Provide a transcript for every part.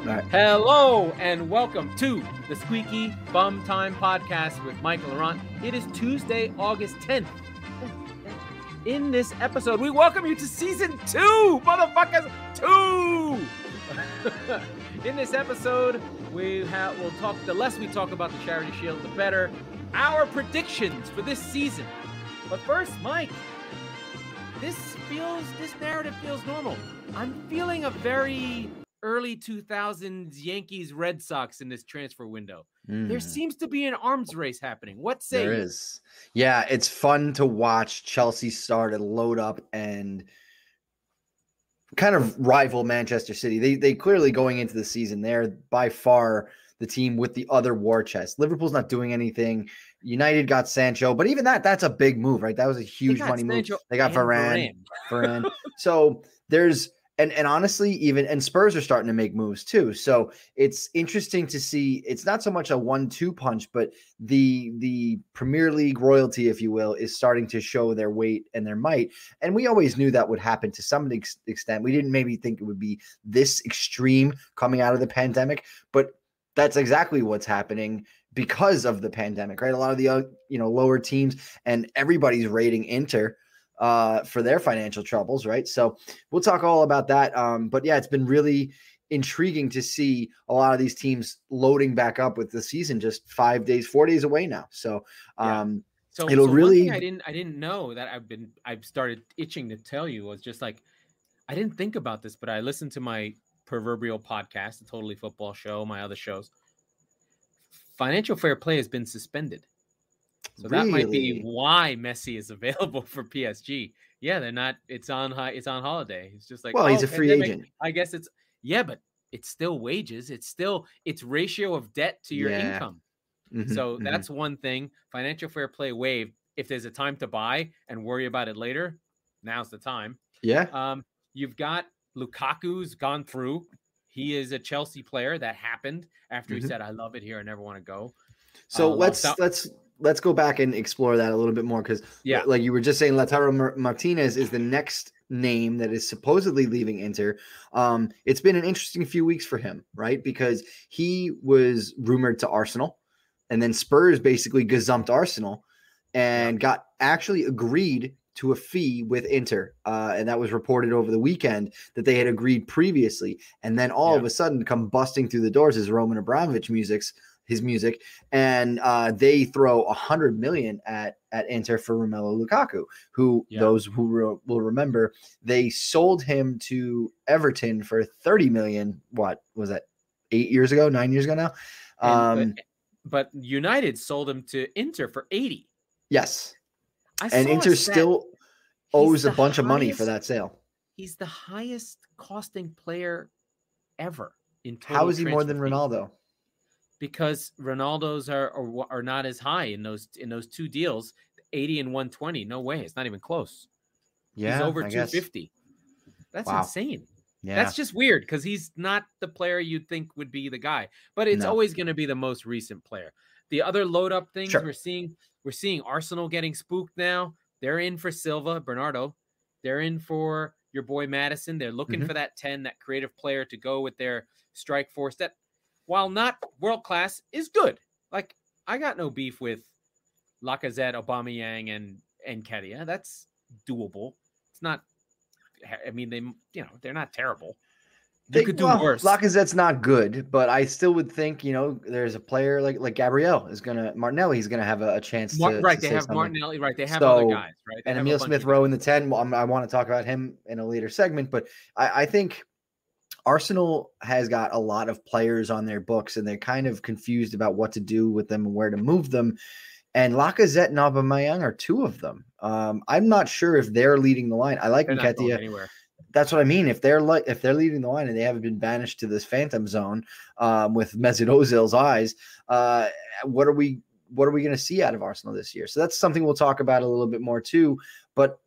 Right. Hello and welcome to the Squeaky Bum Time Podcast with Mike and Laurent. It is Tuesday, August 10th. In this episode, we welcome you to season 2, motherfuckers, 2. In this episode, we'll talk. The less we talk about the Charity Shield, the better. Our predictions for this season. But first, Mike, this narrative feels normal. I'm feeling a very early 2000s Yankees Red Sox in this transfer window. There seems to be an arms race happening. What say you? There is. Yeah, it's fun to watch Chelsea start to load up and kind of rival Manchester City. They clearly going into the season, they're by far the team with the other war chest. Liverpool's not doing anything. United got Sancho, but even that's a big move, right? That was a huge money move. They got Varane. So there's and honestly, even Spurs are starting to make moves too. So it's interesting to see. It's not so much a 1-2 punch, but the Premier League royalty, if you will, is starting to show their weight and their might. And we always knew that would happen to some extent. We didn't maybe think it would be this extreme coming out of the pandemic, but that's exactly what's happening because of the pandemic, right? A lot of the lower teams and everybody's rating Inter for their financial troubles, right? So we'll talk all about that. But yeah, it's been really intriguing to see a lot of these teams loading back up with the season just 4 days away now. So it'll really. One thing I didn't know that I've started itching to tell you was just like, I didn't think about this, but I listened to my proverbial podcast, the Totally Football Show, my other shows. Financial fair play has been suspended. So that might be why Messi is available for PSG. Yeah, they're not. It's on holiday. It's just like, he's a free agent. I guess but it's still wages. It's ratio of debt to your income. So that's one thing. Financial fair play waived. If there's a time to buy and worry about it later, now's the time. Yeah. You've got Lukaku's gone through. He is a Chelsea player. That happened after he said, "I love it here. I never want to go." So let's go back and explore that a little bit more because, like you were just saying, Lautaro Martinez is the next name that is supposedly leaving Inter. It's been an interesting few weeks for him, right? Because he was rumored to Arsenal, and then Spurs basically gazumped Arsenal and got actually agreed to a fee with Inter. And that was reported over the weekend that they had agreed previously. And then all of a sudden come busting through the doors is Roman Abramovich his music, and they throw 100 million at Inter for Romelu Lukaku, who those who will remember, they sold him to Everton for 30 million. What was that? 9 years ago now. But United sold him to Inter for 80. Yes. And Inter still owes a bunch of money for that sale. He's the highest costing player ever in total. How is he more than Ronaldo? Because Ronaldo's are not as high in those two deals, 80 and 120. No way. It's not even close. Yeah. He's over 250. That's insane. Yeah. That's just weird because he's not the player you'd think would be the guy, but it's always going to be the most recent player. The other load up things we're seeing Arsenal getting spooked now. They're in for Silva, Bernardo. They're in for your boy Madison. They're looking for that 10, that creative player to go with their strike force that, while not world-class, is good. Like, I got no beef with Lacazette, Aubameyang, and Nketiah. That's doable. It's not, I mean, they're not terrible. They could do worse. Lacazette's not good, but I still would think, there's a player like Gabriel Martinelli's going to have a chance to they have something. Martinelli, right. They have other guys, right? And Emile Smith-Rowe in the 10. I want to talk about him in a later segment, but I think Arsenal has got a lot of players on their books, and they're kind of confused about what to do with them and where to move them. And Lacazette and Aubameyang are two of them. I'm not sure if they're leading the line. I like Nketiah. That's what I mean. If they're leading the line and they haven't been banished to this phantom zone with Mesut Ozil's eyes, what are we going to see out of Arsenal this year? So that's something we'll talk about a little bit more too. But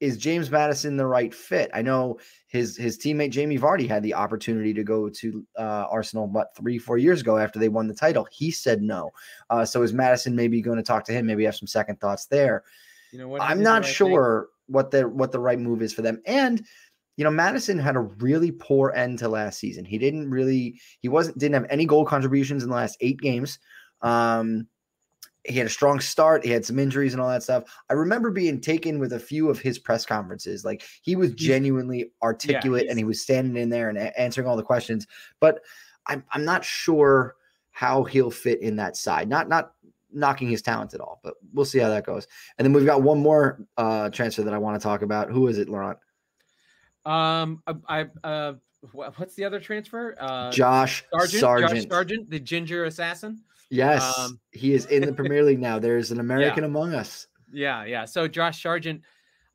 is James Maddison the right fit? I know his teammate Jamie Vardy had the opportunity to go to Arsenal 3-4 years ago after they won the title. He said no. So is Maddison maybe going to talk to him? Maybe have some second thoughts there. I'm not sure what the right move is for them. And Madison had a really poor end to last season. He didn't have any goal contributions in the last 8 games. He had a strong start. He had some injuries and all that stuff. I remember being taken with a few of his press conferences. Like, he was genuinely articulate and he was standing in there and answering all the questions. But I'm not sure how he'll fit in that side. Not knocking his talent at all, but we'll see how that goes. And then we've got one more transfer that I want to talk about. Who is it, Laurent? What's the other transfer? Josh Sargent. Josh Sargent, the ginger assassin. Yes, he is in the Premier League now. There's an American among us. Yeah. So Josh Sargent,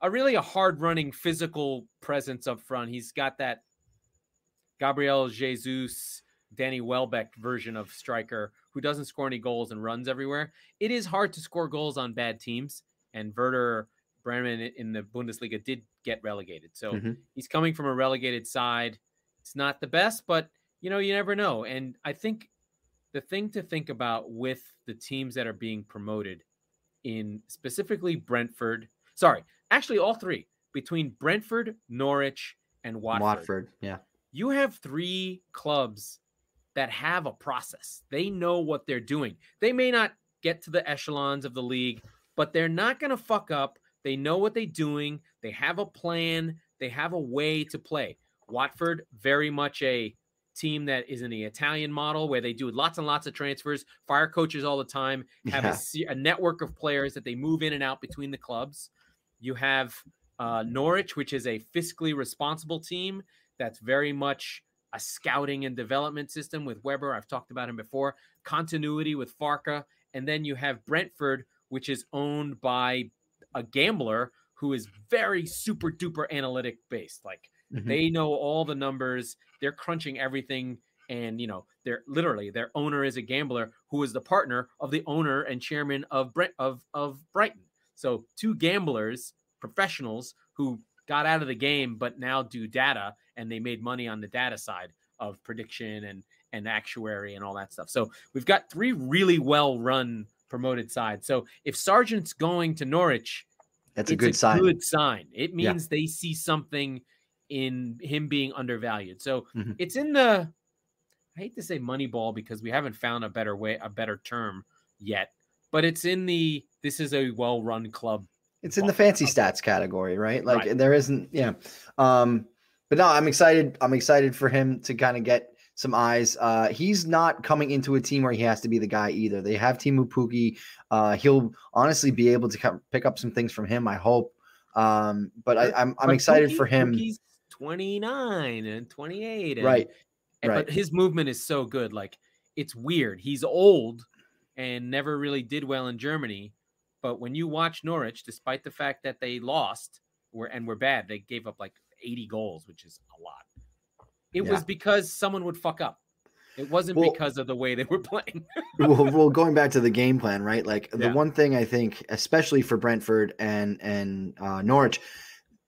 a hard-running physical presence up front. He's got that Gabriel Jesus, Danny Welbeck version of striker who doesn't score any goals and runs everywhere. It is hard to score goals on bad teams, and Werder Bremen in the Bundesliga did get relegated. So he's coming from a relegated side. It's not the best, but you never know. And I think the thing to think about with the teams that are being promoted, in specifically Brentford, actually all 3, between Brentford, Norwich, and Watford. Yeah. You have 3 clubs that have a process. They know what they're doing. They may not get to the echelons of the league, but they're not going to fuck up. They know what they're doing. They have a plan. They have a way to play. Watford, very much a team that is in the Italian model where they do lots and lots of transfers, fire coaches all the time, have a network of players that they move in and out between the clubs. You have Norwich, which is a fiscally responsible team that's very much a scouting and development system with Weber. I've talked about him before. Continuity with Farke. And then you have Brentford, which is owned by a gambler who is very super duper analytic based. Like, they know all the numbers. They're crunching everything. And, their owner is a gambler who is the partner of the owner and chairman of Brighton. So 2 gamblers, professionals who got out of the game, but now do data, and they made money on the data side of prediction and actuary and all that stuff. So we've got 3 really well-run promoted sides. So if Sargent's going to Norwich, it's a good sign. It means they see something in him being undervalued. So it's in the, I hate to say money ball because we haven't found a better term yet, but it's in the, this is a well-run club. It's in the fancy stats category, right? Like there isn't, but no, I'm excited. I'm excited for him to kind of get some eyes. He's not coming into a team where he has to be the guy either. They have Timu Pukki. He'll honestly be able to pick up some things from him, I hope. But I'm excited for him. He's 29 and 28. And, right. But his movement is so good. Like, it's weird. He's old and never really did well in Germany. But when you watch Norwich, despite the fact that they lost and were bad, they gave up like 80 goals, which is a lot. It was because someone would fuck up. It wasn't because of the way they were playing. well, going back to the game plan, right? Like the one thing I think, especially for Brentford and Norwich,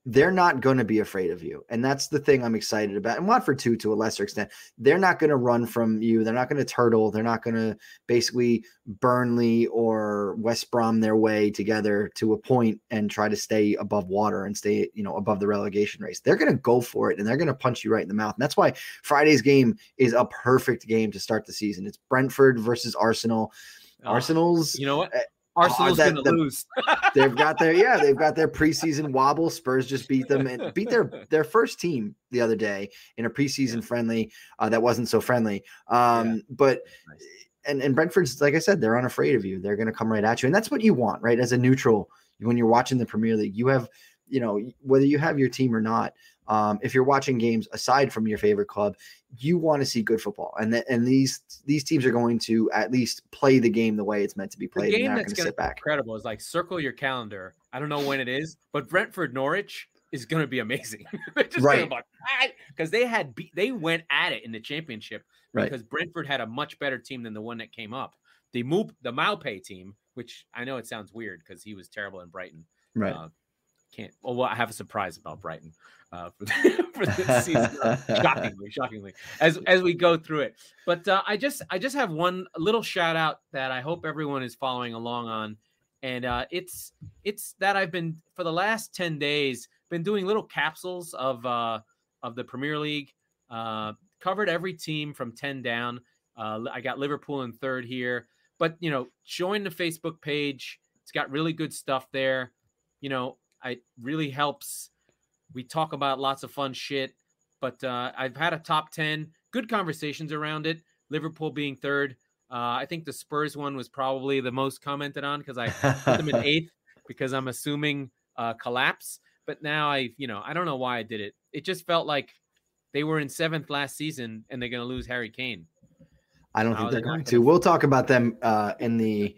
they're not going to be afraid of you. And that's the thing I'm excited about. And Watford too, to a lesser extent. They're not going to run from you. They're not going to turtle. They're not going to basically Burnley or West Brom their way together to a point and try to stay above water and stay, above the relegation race. They're going to go for it and they're going to punch you right in the mouth. And that's why Friday's game is a perfect game to start the season. It's Brentford versus Arsenal. Arsenal's, you know what? Arsenal's going to lose. they've got their preseason wobble. Spurs just beat them and beat their first team the other day in a preseason friendly that wasn't so friendly. But and Brentford's, like I said, they're unafraid of you. They're going to come right at you, and that's what you want, right? As a neutral, when you're watching the Premier League, you have, whether you have your team or not. If you're watching games aside from your favorite club, you want to see good football, and these teams are going to at least play the game the way it's meant to be played. The game and that's going to be incredible is like, circle your calendar. I don't know when it is, but Brentford Norwich is going to be be right, because they went at it in the championship because Brentford had a much better team than the one that came up. The Maupay team, which I know it sounds weird because he was terrible in Brighton. Right. I have a surprise about Brighton for this season. shockingly, as we go through it. But I just have one little shout out that I hope everyone is following along on, and it's that I've been for the last 10 days been doing little capsules of of the Premier League. Covered every team from 10 down. I got Liverpool in third here. But, join the Facebook page. It's got really good stuff there. It really helps. We talk about lots of fun shit. But I've had a top 10. Good conversations around it. Liverpool being third. I think the Spurs one was probably the most commented on because I put them in 8th because I'm assuming collapse. But now I don't know why I did it. It just felt like they were in 7th last season and they're going to lose Harry Kane. I don't think they're going to. We'll talk about them in the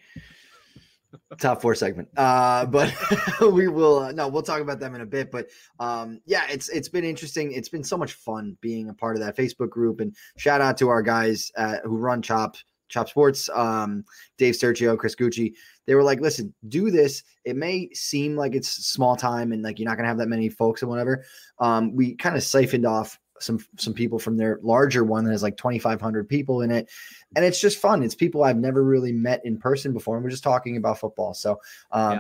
top 4 segment. But we will. We'll talk about them in a bit. But it's been interesting. It's been so much fun being a part of that Facebook group. And shout out to our guys who run Chop Sports, Dave Sergio, Chris Gucci. They were like, listen, do this. It may seem like it's small time and like you're not going to have that many folks and whatever. We kind of siphoned off some people from their larger one that has like 2,500 people in it. And it's just fun. It's people I've never really met in person before. And we're just talking about football. So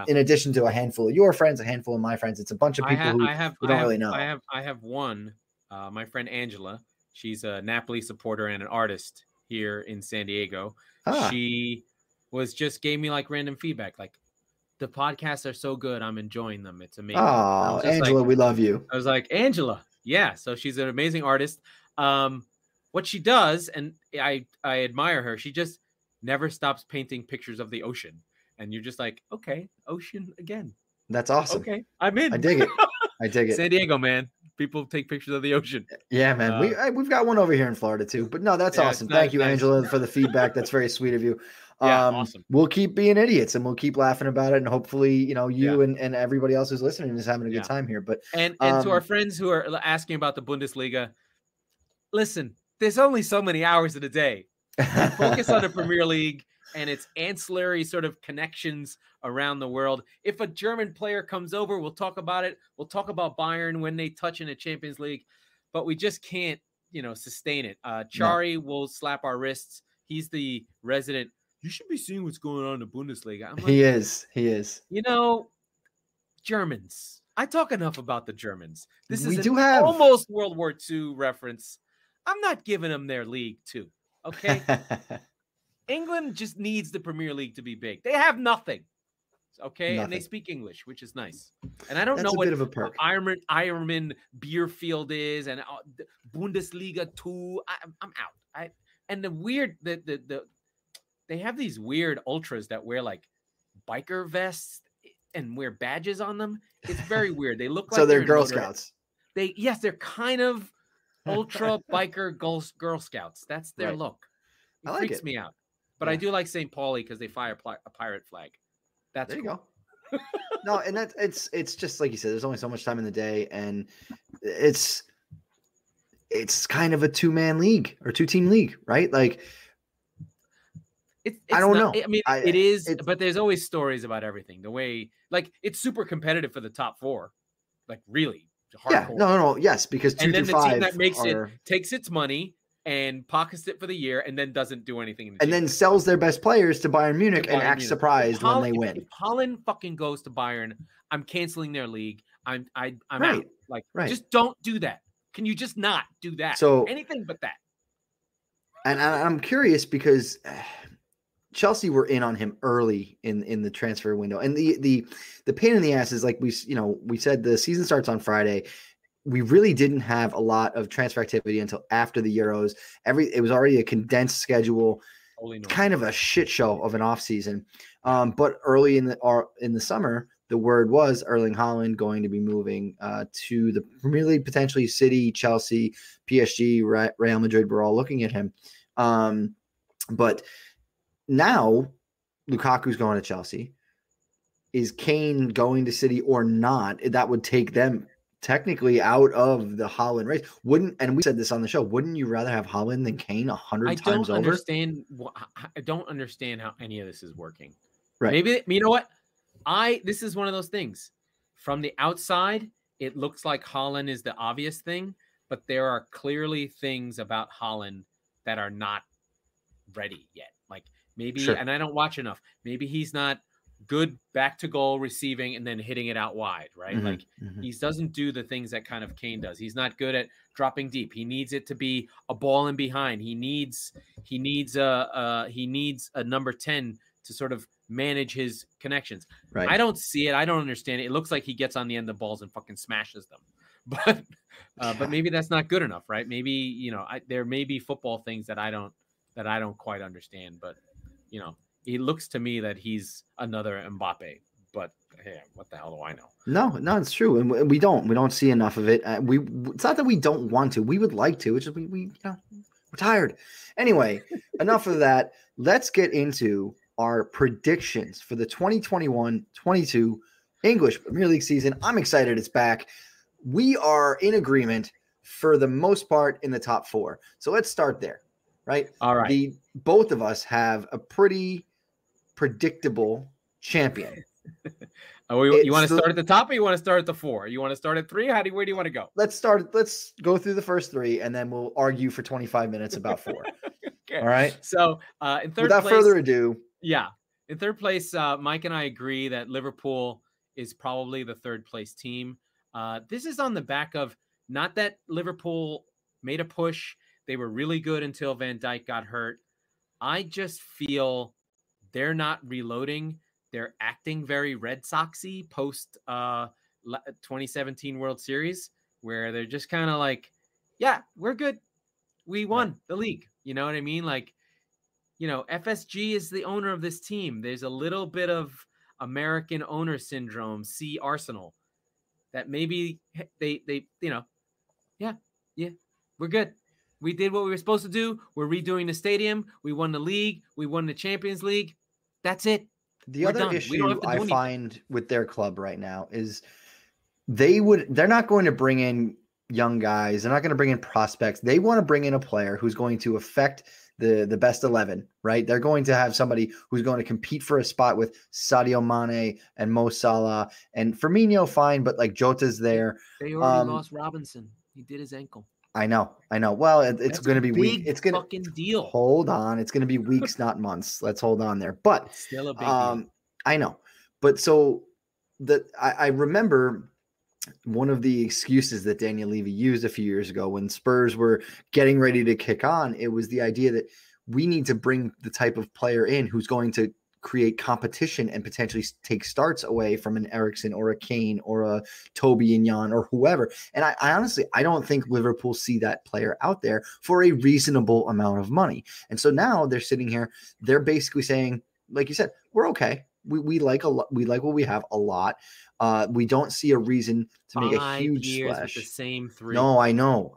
in addition to a handful of your friends, a handful of my friends, it's a bunch of people who don't really know. I have one, my friend Angela. She's a Napoli supporter and an artist here in San Diego. She gave me like random feedback. Like, the podcasts are so good. I'm enjoying them. It's amazing. Oh, Angela, we love you. I was like, Angela. Yeah. So she's an amazing artist. What she does, and I admire her. She just never stops painting pictures of the ocean. And you're just like, okay, ocean again. That's awesome. Okay. I'm in. I dig it. San Diego, man. People take pictures of the ocean. Yeah, man. We've got one over here in Florida too. But no, that's awesome. Thank you, Angela, for the feedback. That's very sweet of you. Awesome. We'll keep being idiots and we'll keep laughing about it. And hopefully, you and everybody else who's listening is having a good time here. But and to our friends who are asking about the Bundesliga, listen, there's only so many hours in a day. Focus on the Premier League and its ancillary sort of connections around the world. If a German player comes over, we'll talk about it. We'll talk about Bayern when they touch in a Champions League, but we just can't, sustain it. Chari will slap our wrists. He's the resident. You should be seeing what's going on in the Bundesliga. I'm like, he is. Germans. I talk enough about the Germans. This is almost World War II reference. I'm not giving them their league too. Okay. England just needs the Premier League to be big. They have nothing. Okay. Nothing. And they speak English, which is nice. And I don't know what Ironman Beerfield is and Bundesliga 2. I'm out. And the weird, they have these weird ultras that wear like biker vests and wear badges on them. It's very weird. They look like they're Girl Scouts. They're kind of ultra biker Girl Scouts. That's their look. It freaks me out. But I do like St. Pauli because they fire a pirate flag. That's there you go. No, and it's just like you said. There's only so much time in the day, and it's kind of a 2-man league or 2-team league, right? Like, I don't know. I mean, it is, but there's always stories about everything. The way, like, it's super competitive for the top 4, like really hardcore. Yeah, no, yes, because 2 through 5 the team that makes it takes its money and pockets it for the year and then doesn't do anything. And then sells their best players to Bayern Munich and acts surprised when they win. If Holland fucking goes to Bayern, I'm canceling their league. I'm right. out. Like, just don't do that. Can you just not do that? So anything but that. And I'm curious because Chelsea were in on him early in the transfer window. And the pain in the ass is, like we said, the season starts on Friday. We really didn't have a lot of transfer activity until after the Euros. It was already a condensed schedule, kind of a shit show of an off season. But early in the summer, the word was Erling Haaland going to be moving to the Premier League, potentially City, Chelsea, PSG, Real Madrid. We're all looking at him. But now Lukaku's going to Chelsea. Is Kane going to City or not? That would take them technically out of the Haaland race. And we said this on the show, wouldn't you rather have Haaland than Kane 100 times over? I don't understand how any of this is working. Right. Maybe, you know what? This is one of those things. From the outside, it looks like Haaland is the obvious thing, but there are clearly things about Haaland that are not ready yet. Like maybe, and I don't watch enough. Maybe he's not good back to goal receiving and then hitting it out wide, right? Like he doesn't do the things that kind of Kane does. He's not good at dropping deep. He needs it to be a ball in behind. He needs a number 10 to sort of manage his connections. Right. I don't see it. I don't understand it. It looks like he gets on the end of balls and fucking smashes them. But maybe that's not good enough, right? Maybe, you know, there may be football things that I don't quite understand, but you know, it looks to me that he's another Mbappe, but hey, what the hell do I know? No, it's true. And we don't see enough of it. It's not that we don't want to, we would like to, it's just we're tired. Anyway, enough of that. Let's get into our predictions for the 2021-22 English Premier League season. I'm excited it's back. We are in agreement for the most part in the top 4. So let's start there, right? All right. Both of us have a pretty predictable champion. You want to start at the top or you want to start at the 4? You want to start at 3? Where do you want to go? Let's go through the first 3 and then we'll argue for 25 minutes about 4. Okay. All right. So in third without place, further ado. Yeah. In third place, Mike and I agree that Liverpool is probably the third place team. This is on the back of not that Liverpool made a push. They were really good until Van Dijk got hurt. I just feel they're not reloading. They're acting very Red Sox-y post 2017 World Series, where they're just kind of like, yeah, we're good. We won the league. You know what I mean? Like, you know, FSG is the owner of this team. There's a little bit of American owner syndrome, see Arsenal, that maybe they you know, yeah, we're good. We did what we were supposed to do. We're redoing the stadium. We won the league. We won the Champions League. That's it. The other issue I find with their club right now is they're not going to bring in young guys. They're not going to bring in prospects. They want to bring in a player who's going to affect the best 11, right? They're going to have somebody who's going to compete for a spot with Sadio Mane and Mo Salah and Firmino, fine, but like Jota's there. They already lost Robinson. He did his ankle. I know. Well, it's going to be weeks. It's going to fucking deal. Hold on. It's going to be weeks, not months. Let's hold on there. But still a big deal. I know. But so I remember one of the excuses that Daniel Levy used a few years ago when Spurs were getting ready to kick on. It was the idea that we need to bring the type of player in who's going to create competition and potentially take starts away from an Eriksen or a Kane or a Toby and Jan or whoever. And I honestly, I don't think Liverpool see that player out there for a reasonable amount of money. And so now they're sitting here, they're basically saying, like you said, we're okay. We like a lot. We like what we have a lot. We don't see a reason to make a huge splash. With the same 3. No, I know.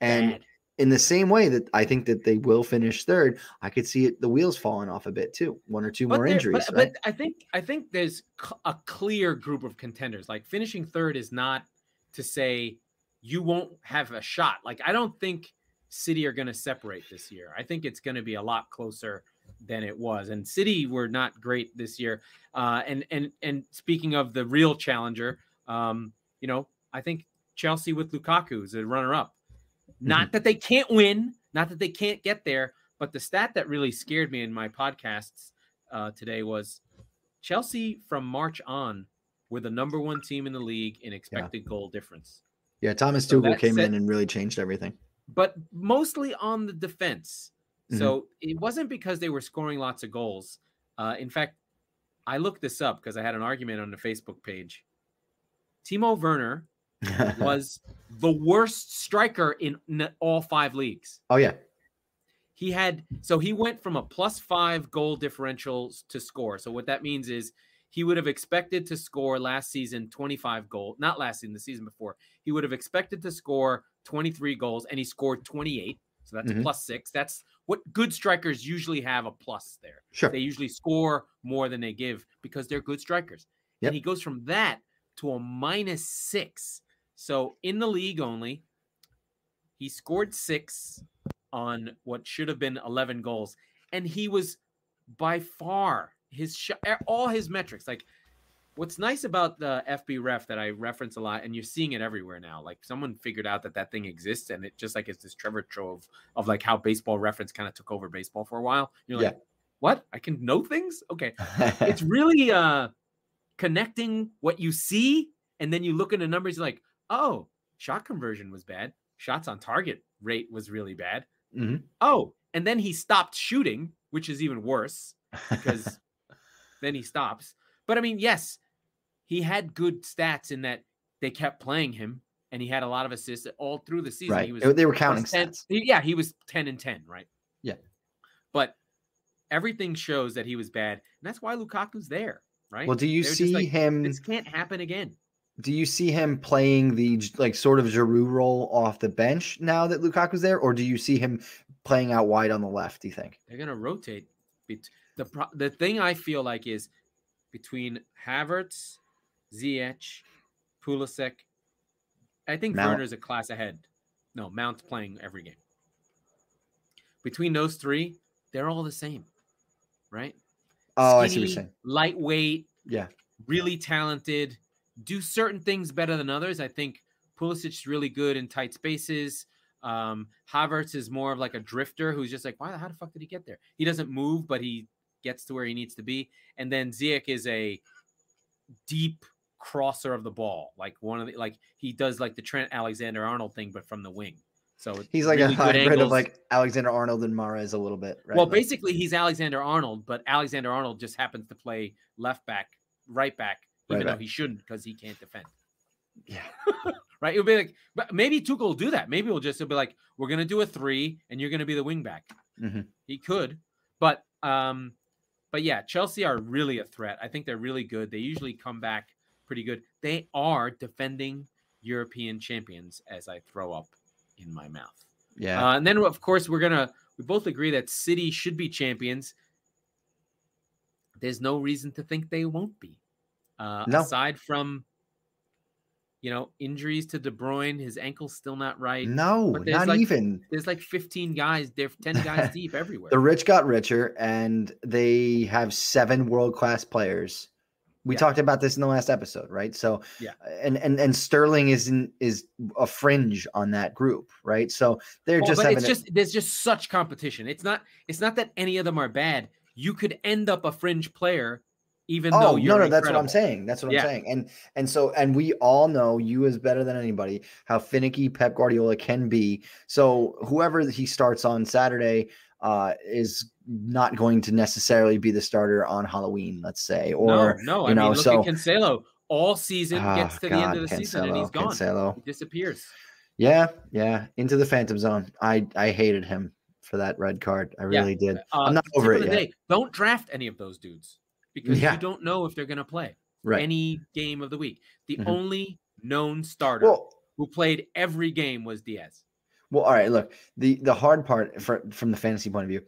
And Bad. In the same way that I think that they will finish third, I could see the wheels falling off a bit too. 1 or 2 more injuries. But I think there's a clear group of contenders. Like finishing third is not to say you won't have a shot. Like I don't think City are going to separate this year. I think it's going to be a lot closer than it was. And City were not great this year. And speaking of the real challenger, you know, I think Chelsea with Lukaku is a runner-up. Not that they can't win, not that they can't get there, but the stat that really scared me in my podcasts today was Chelsea from March on were the number 1 team in the league in expected goal difference. Yeah, Thomas Tuchel came in and really changed everything. But mostly on the defense. So it wasn't because they were scoring lots of goals. In fact, I looked this up because I had an argument on the Facebook page. Timo Werner was the worst striker in all 5 leagues. Oh, yeah. He went from a +5 goal differential to score. So what that means is he would have expected to score last season 25 goals. Not last season, the season before. He would have expected to score 23 goals, and he scored 28. So that's +6. That's what good strikers usually have, a plus there. Sure. They usually score more than they give because they're good strikers. Yep. And he goes from that to a -6. So in the league only, he scored 6 on what should have been 11 goals. And he was by far all his metrics. Like what's nice about the FB ref that I reference a lot, and you're seeing it everywhere now, like someone figured out that thing exists, and it just like it's this treasure trove of like how Baseball Reference kind of took over baseball for a while. You're like, what? I can know things? Okay. It's really connecting what you see, and then you look at the numbers, you're like, oh, shot conversion was bad. Shots on target rate was really bad. Mm-hmm. Oh, and then he stopped shooting, which is even worse because then he stops. But I mean, yes, he had good stats in that they kept playing him, and he had a lot of assists all through the season. Right. He was, they were counting stats. He was 10 and 10, right? Yeah. But everything shows that he was bad, and that's why Lukaku's there, right? Well, do you see him? This can't happen again. Do you see him playing the sort of Giroud role off the bench now that Lukaku's there, or do you see him playing out wide on the left? Do you think they're going to rotate? The thing I feel like is between Havertz, Ziyech, Pulisic. I think Werner's a class ahead. No, Mount's playing every game. Between those three, they're all the same, right? Oh, Skinny, I see what you're saying. Lightweight, yeah, really talented, do certain things better than others. I think Pulisic's really good in tight spaces. Havertz is more of like a drifter who's just like, how the fuck did he get there? He doesn't move, but he gets to where he needs to be. And then Ziyech is a deep crosser of the ball, he does like the Trent Alexander-Arnold thing, but from the wing. So he's like really a hybrid of like Alexander-Arnold and Mahrez a little bit, right? Well, basically he's Alexander-Arnold, but Alexander-Arnold just happens to play left back, right back, even though he shouldn't because he can't defend. Yeah. Right? It'll be like, but maybe Tuchel will do that. Maybe he'll be like, we're going to do a 3 and you're going to be the wing back. Mm-hmm. He could, but yeah, Chelsea are really a threat. I think they're really good. They usually come back pretty good. They are defending European champions as I throw up in my mouth. Yeah. And then of course we both agree that City should be champions. There's no reason to think they won't be. No. Aside from, injuries to De Bruyne, his ankle's still not right. No, not even. There's like 15 guys. They're 10 guys deep everywhere. The rich got richer, and they have 7 world-class players. We talked about this in the last episode, right? So, and Sterling is a fringe on that group, right? So they're there's just such competition. It's not that any of them are bad. You could end up a fringe player. Even though you're no, that's what I'm saying. That's what I'm saying. And we all know, you is better than anybody, how finicky Pep Guardiola can be. So whoever he starts on Saturday is not going to necessarily be the starter on Halloween, let's say. Or no. I mean, look at Cancelo. All season gets to the end of the season and he's gone. He disappears. Yeah, into the Phantom Zone. I hated him for that red card. I really did. I'm not over it yet. Don't draft any of those dudes. Because you don't know if they're going to play any game of the week. The only known starter who played every game was Diaz. Well, all right, look, the hard part from the fantasy point of view,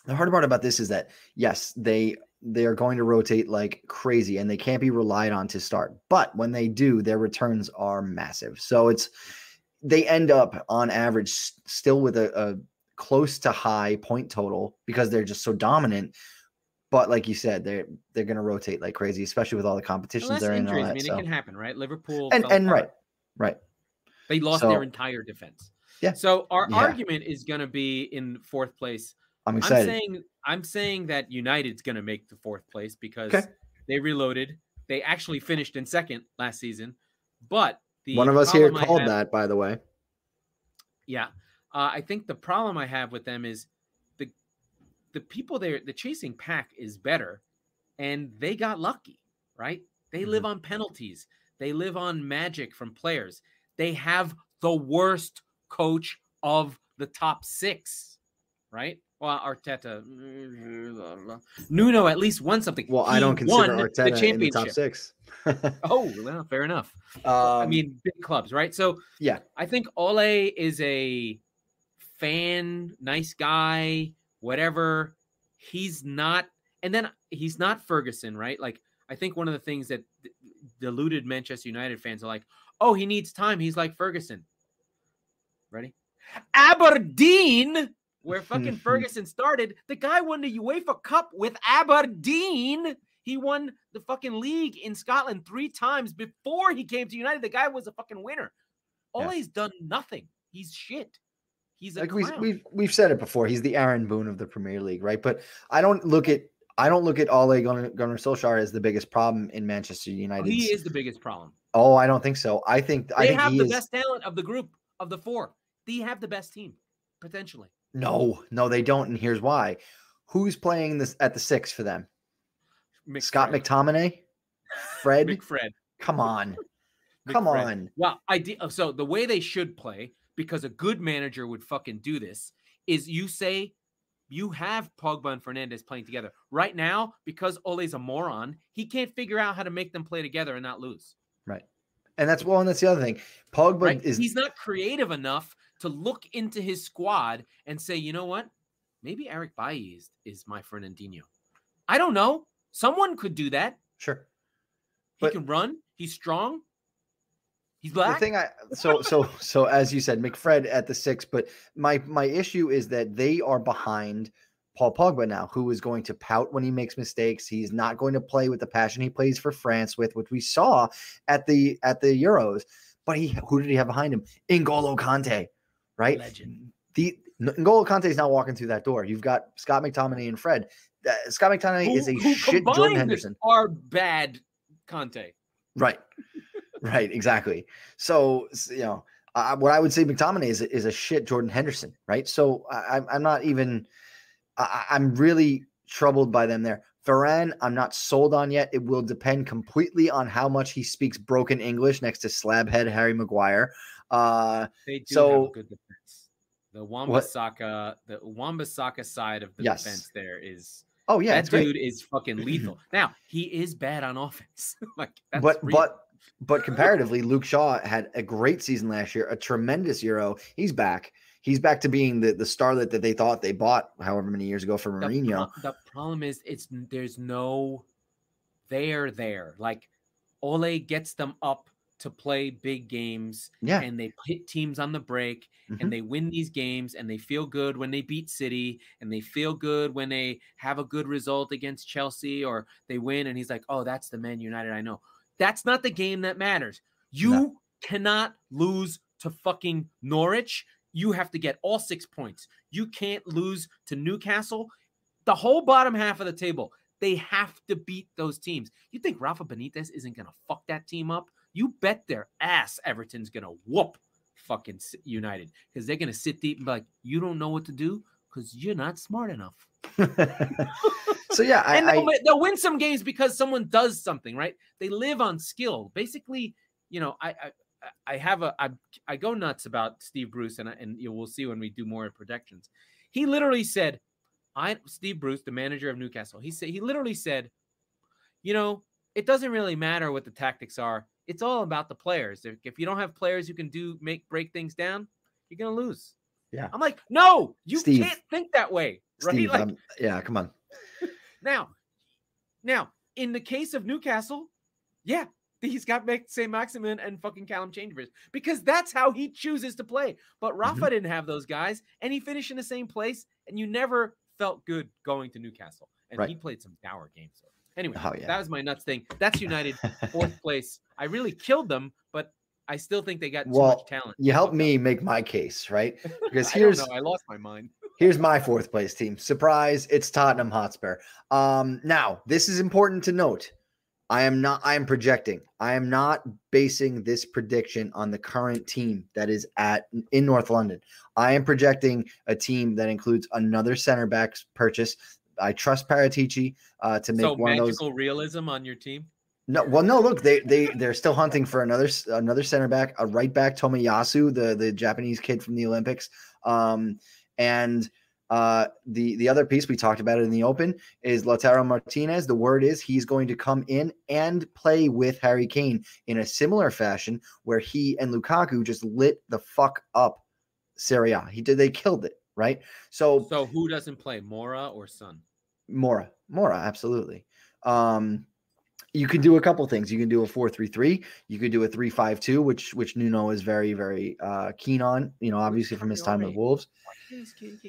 the hard part about this is that, yes, they are going to rotate like crazy and they can't be relied on to start. But when they do, their returns are massive. So they end up on average still with a close to high point total because they're just so dominant. But like you said, they're going to rotate like crazy, especially with all the competitions they're in. Injuries, it can happen, right? Liverpool and right. They lost their entire defense. Yeah. So our argument is going to be in 4th place. I'm excited. I'm saying that United's going to make the 4th place because they reloaded. They actually finished in 2nd last season, but one of us here called that, by the way. Yeah, I think the problem I have with them is the people there, the chasing pack is better, and they got lucky, right? They live on penalties. They live on magic from players. They have the worst coach of the top 6, right? Well, Arteta, Nuno at least won something. Well, I don't consider Arteta in the top 6. Oh, well, fair enough. I mean, big clubs, right? So yeah, I think Ole is a fan, nice guy, whatever. He's not, and then he's not Ferguson, right? Like, I think one of the things that deluded Manchester United fans are like, oh, he needs time. He's like Ferguson. Ready? Aberdeen, where fucking Ferguson started. The guy won the UEFA Cup with Aberdeen. He won the fucking league in Scotland 3 times before he came to United. The guy was a fucking winner. Ole's done nothing. He's shit. He's a like clown. we've said it before. He's the Aaron Boone of the Premier League, right? But I don't look at Ole Gunnar Solskjaer as the biggest problem in Manchester United. He is the biggest problem. Oh, I don't think so. I think they he have the is best talent of the group of the four. They have the best team potentially. No, they don't, and here's why. Who's playing this at the 6 for them? Scott McTominay, Fred. Come on. Come on. Well, so the way they should play, because a good manager would fucking do this, is you say you have Pogba and Fernandes playing together. Right now, because Ole's a moron, he can't figure out how to make them play together and not lose. Right. And that's the other thing. Pogba he's not creative enough to look into his squad and say, you know what? Maybe Eric Bailly is my Fernandinho. I don't know. Someone could do that. Sure. He can run. He's strong. He's black. The thing so as you said, McFred at the 6, but my issue is that they are behind Paul Pogba now, who is going to pout when he makes mistakes. He's not going to play with the passion he plays for France with, which we saw at the Euros. But who did he have behind him? N'Golo Kante, right? Legend. N'Golo Kante is not walking through that door. You've got Scott McTominay and Fred. Scott McTominay is a shit Jordan Henderson. Are bad Kante. Right. Right, exactly. So, what I would say McTominay is a shit Jordan Henderson, right? So I'm not even I'm really troubled by them there. Varane, I'm not sold on yet. It will depend completely on how much he speaks broken English next to slabhead Harry Maguire. They do have a good defense. The Wan-Bissaka side of the defense there is. Oh yeah, that dude is fucking lethal. Now he is bad on offense. But comparatively, Luke Shaw had a great season last year, a tremendous Euro. He's back. He's back to being the starlet that they thought they bought however many years ago from Mourinho. The problem is there's no there. Like Ole gets them up to play big games, and they hit teams on the break, and they win these games, and they feel good when they beat City, and they feel good when they have a good result against Chelsea or they win, and he's like, oh, that's the Man United I know. That's not the game that matters. You cannot lose to fucking Norwich. You have to get all 6 points. You can't lose to Newcastle. The whole bottom half of the table, they have to beat those teams. You think Rafa Benitez isn't going to fuck that team up? You bet their ass Everton's going to whoop fucking United, because they're going to sit deep and be like, you don't know what to do because you're not smart enough. So yeah, they'll win some games because someone does something, right? They live on skill. Basically, I go nuts about Steve Bruce, and we'll see when we do more projections. He literally said, Steve Bruce, the manager of Newcastle, he literally said, it doesn't really matter what the tactics are. It's all about the players. If you don't have players who can break things down, you're gonna lose. Yeah. I'm like, no, Steve, can't think that way. Right? Steve, come on. Now, in the case of Newcastle, he's got Saint-Maximin and fucking Callum Chambers because that's how he chooses to play. But Rafa didn't have those guys, and he finished in the same place, and you never felt good going to Newcastle. And he played some dour games. So anyway, that was my nuts thing. That's United, 4th place. I really killed them, but I still think they got too much talent. You helped me make my case, right? Because I lost my mind. Here's my 4th place team. Surprise, it's Tottenham Hotspur. Now, this is important to note. I am projecting. I am not basing this prediction on the current team that is in North London. I am projecting a team that includes another center back purchase. I trust Paratici to make one of those. Magical realism on your team? No, look, they're still hunting for another center back, a right back, Tomiyasu, the Japanese kid from the Olympics. And the other piece, we talked about it in the open, is Lautaro Martinez. The word is he's going to come in and play with Harry Kane in a similar fashion where he and Lukaku just lit the fuck up Serie A. They killed it, right? So who doesn't play, Mora or Son? Mora, absolutely. You could do a couple things. You can do a 4-3-3. You could do a 3-5-2, which Nuno is very, very keen on. Obviously from his time with Wolves.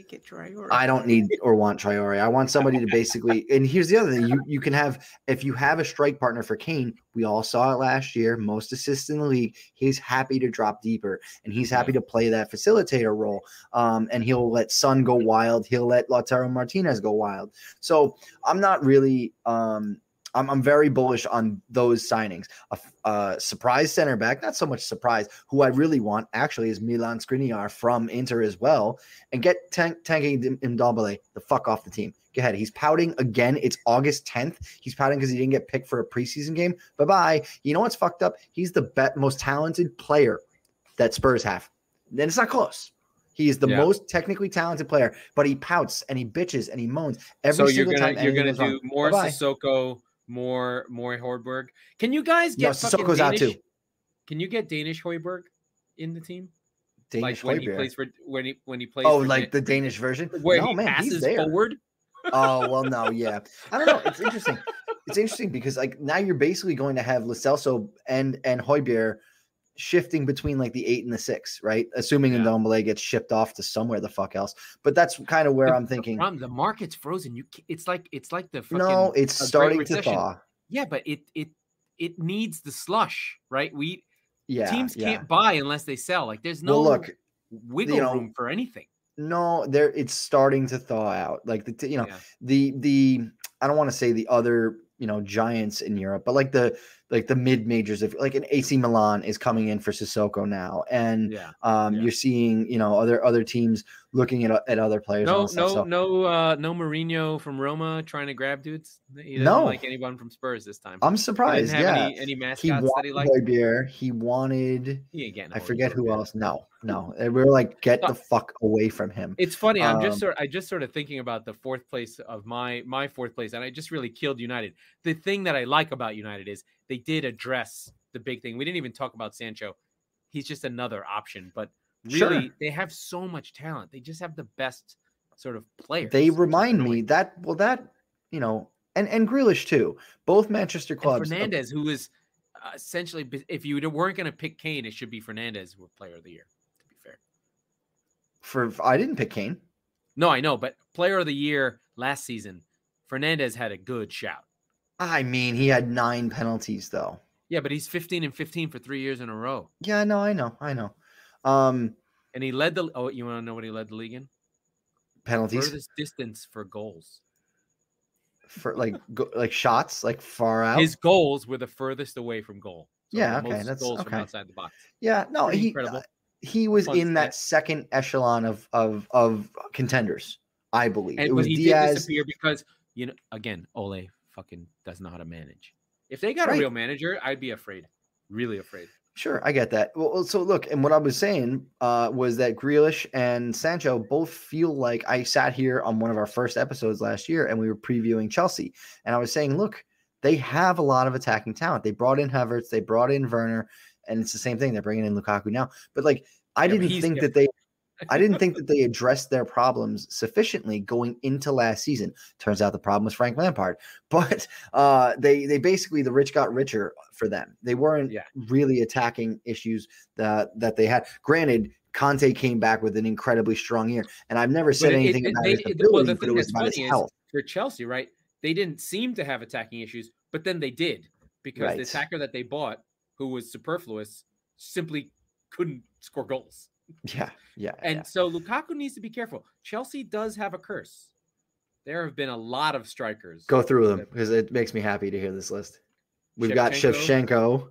Get Traore. I don't need or want Traore. I want somebody to basically. And here's the other thing: you can have, if you have a strike partner for Kane. We all saw it last year. Most assists in the league. He's happy to drop deeper, and he's happy to play that facilitator role. And he'll let Son go wild. He'll let Lautaro Martinez go wild. So I'm not really. I'm very bullish on those signings. A surprise center back, not so much surprise, who I really want actually is Milan Skriniar from Inter as well. And get Tanguy Ndombele the fuck off the team. Go ahead. He's pouting again. It's August 10th. He's pouting because he didn't get picked for a preseason game. Bye-bye. You know what's fucked up? He's the most talented player that Spurs have. And it's not close. He is the most technically talented player, but he pouts and he bitches and he moans every single time. So you're gonna do more Sissoko, more Højbjerg. Can you guys get Sissoko's out too? Can you get Danish Højbjerg in the team? Danish when Højbjerg. He plays for when he plays. Oh, like the Danish version where he passes forward. Oh well, no, yeah. I don't know. It's interesting. It's interesting because like now you're basically going to have Lo Celso and Højbjerg shifting between like the 8 and the 6, right? Assuming Ndombele gets shipped off to somewhere the fuck else. But that's kind of where I'm thinking. The market's frozen. It's like the fucking it's starting to thaw. Yeah, but it needs the slush, right? Teams can't buy unless they sell. Like there's no wiggle room for anything. No, it's starting to thaw out. Like the I don't want to say the other giants in Europe, but like the mid majors, if like an AC Milan is coming in for Sissoko now, and you're seeing other teams looking at other players. No Mourinho from Roma trying to grab dudes. He doesn't like anyone from Spurs this time. I'm surprised. He didn't have any mascots that he liked. He wanted. I forget who else. No. And we were like, get the fuck away from him. It's funny. I just sort of thinking about the fourth place of my fourth place, and I just really killed United. The thing that I like about United is they did address the big thing. We didn't even talk about Sancho. He's just another option, but really they have so much talent. They just have the best sort of players. They remind me that and Grealish too. Both Manchester clubs. And Fernandes, who is essentially, if you weren't going to pick Kane, it should be Fernandes who Player of the Year. To be fair, I didn't pick Kane. No, I know, but Player of the Year last season, Fernandes had a good shout. I mean, he had 9 penalties though. Yeah, but he's 15 and 15 for 3 years in a row. Yeah, no, I know. And he led you want to know what he led the league in? Penalties. Furthest distance for goals. For like shots, like far out. His goals were the furthest away from goal. So that's goals okay. from outside the box. Yeah, no, he was in that second echelon of contenders, I believe. But he did disappear because again, Ole fucking doesn't know how to manage. If they got a real manager, I'd be afraid. Really afraid. Sure, I get that. Well, so look, and what I was saying was that Grealish and Sancho both feel like I sat here on one of our first episodes last year and we were previewing Chelsea. And I was saying, look, they have a lot of attacking talent. They brought in Havertz, they brought in Werner, and it's the same thing. They're bringing in Lukaku now. But like, I didn't think that they addressed their problems sufficiently going into last season. Turns out the problem was Frank Lampard, but they basically, the rich got richer for them. They weren't really attacking issues that they had. Granted, Conte came back with an incredibly strong year, and I've never said anything about his ability, but it was about his health. For Chelsea, right? They didn't seem to have attacking issues, but then they did because the attacker that they bought, who was superfluous, simply couldn't score goals. And so Lukaku needs to be careful. Chelsea does have a curse. There have been a lot of strikers. Go through them because it makes me happy to hear this list. We've got Shevchenko,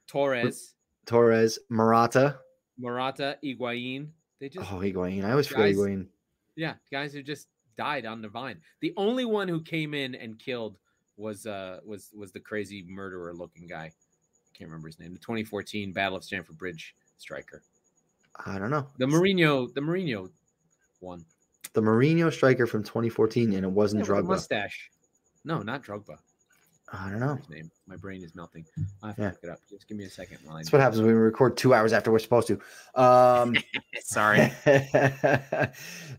Torres, Morata, Higuain. Higuain. I always forget Higuain. Yeah, guys who just died on the vine. The only one who came in and killed was the crazy murderer looking guy. I can't remember his name. The 2014 Battle of Stamford Bridge striker. I don't know. The Mourinho one. The Mourinho striker from 2014, and it wasn't Drogba. Mustache. No, not Drogba. I don't know. His name. My brain is melting. I have to look it up. Just give me a second. That's what happens when we record 2 hours after we're supposed to. Sorry.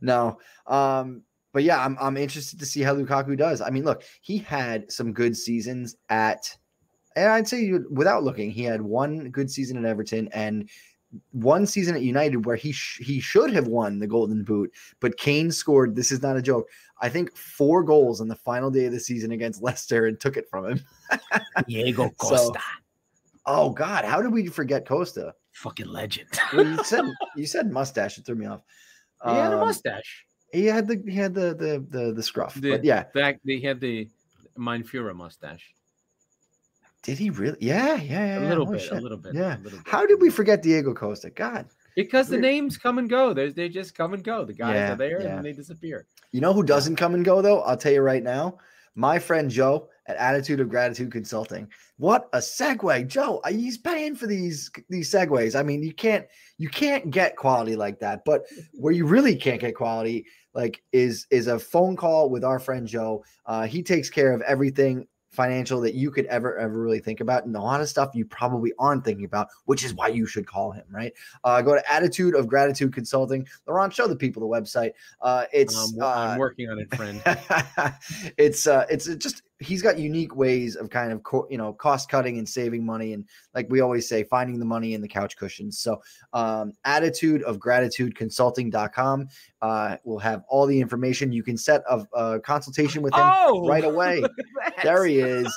No. But yeah, I'm interested to see how Lukaku does. I mean, look, he had some good seasons at And I'd say without looking, he had one good season at Everton and one season at United where he should have won the Golden Boot, but Kane scored, this is not a joke, I think 4 goals on the final day of the season against Leicester and took it from him. Diego Costa. Oh God, how did we forget Costa? Fucking legend. Well, you said mustache, it threw me off. He had a mustache. He had the scruff. But yeah. He had the Mein Führer mustache. Did he really? Yeah. A little bit. Yeah. How did we forget Diego Costa? God. Because the names come and go. They just come and go. The guys are there and then they disappear. You know who doesn't come and go though? I'll tell you right now. My friend Joe at Attitude of Gratitude Consulting. What a segue, Joe! He's paying for these segues. I mean, you can't get quality like that. But where you really can't get quality, like, is a phone call with our friend Joe. He takes care of everything financial that you could ever really think about, and a lot of stuff you probably aren't thinking about, which is why you should call him, right? Go to Attitude of Gratitude Consulting. Laurent, show the people the website. I'm working on it, friend. It's just, he's got unique ways of kind of cost cutting and saving money, and like we always say, finding the money in the couch cushions. So Attitude of Gratitude Consulting.com will have all the information. You can set a consultation with him right away. There he is.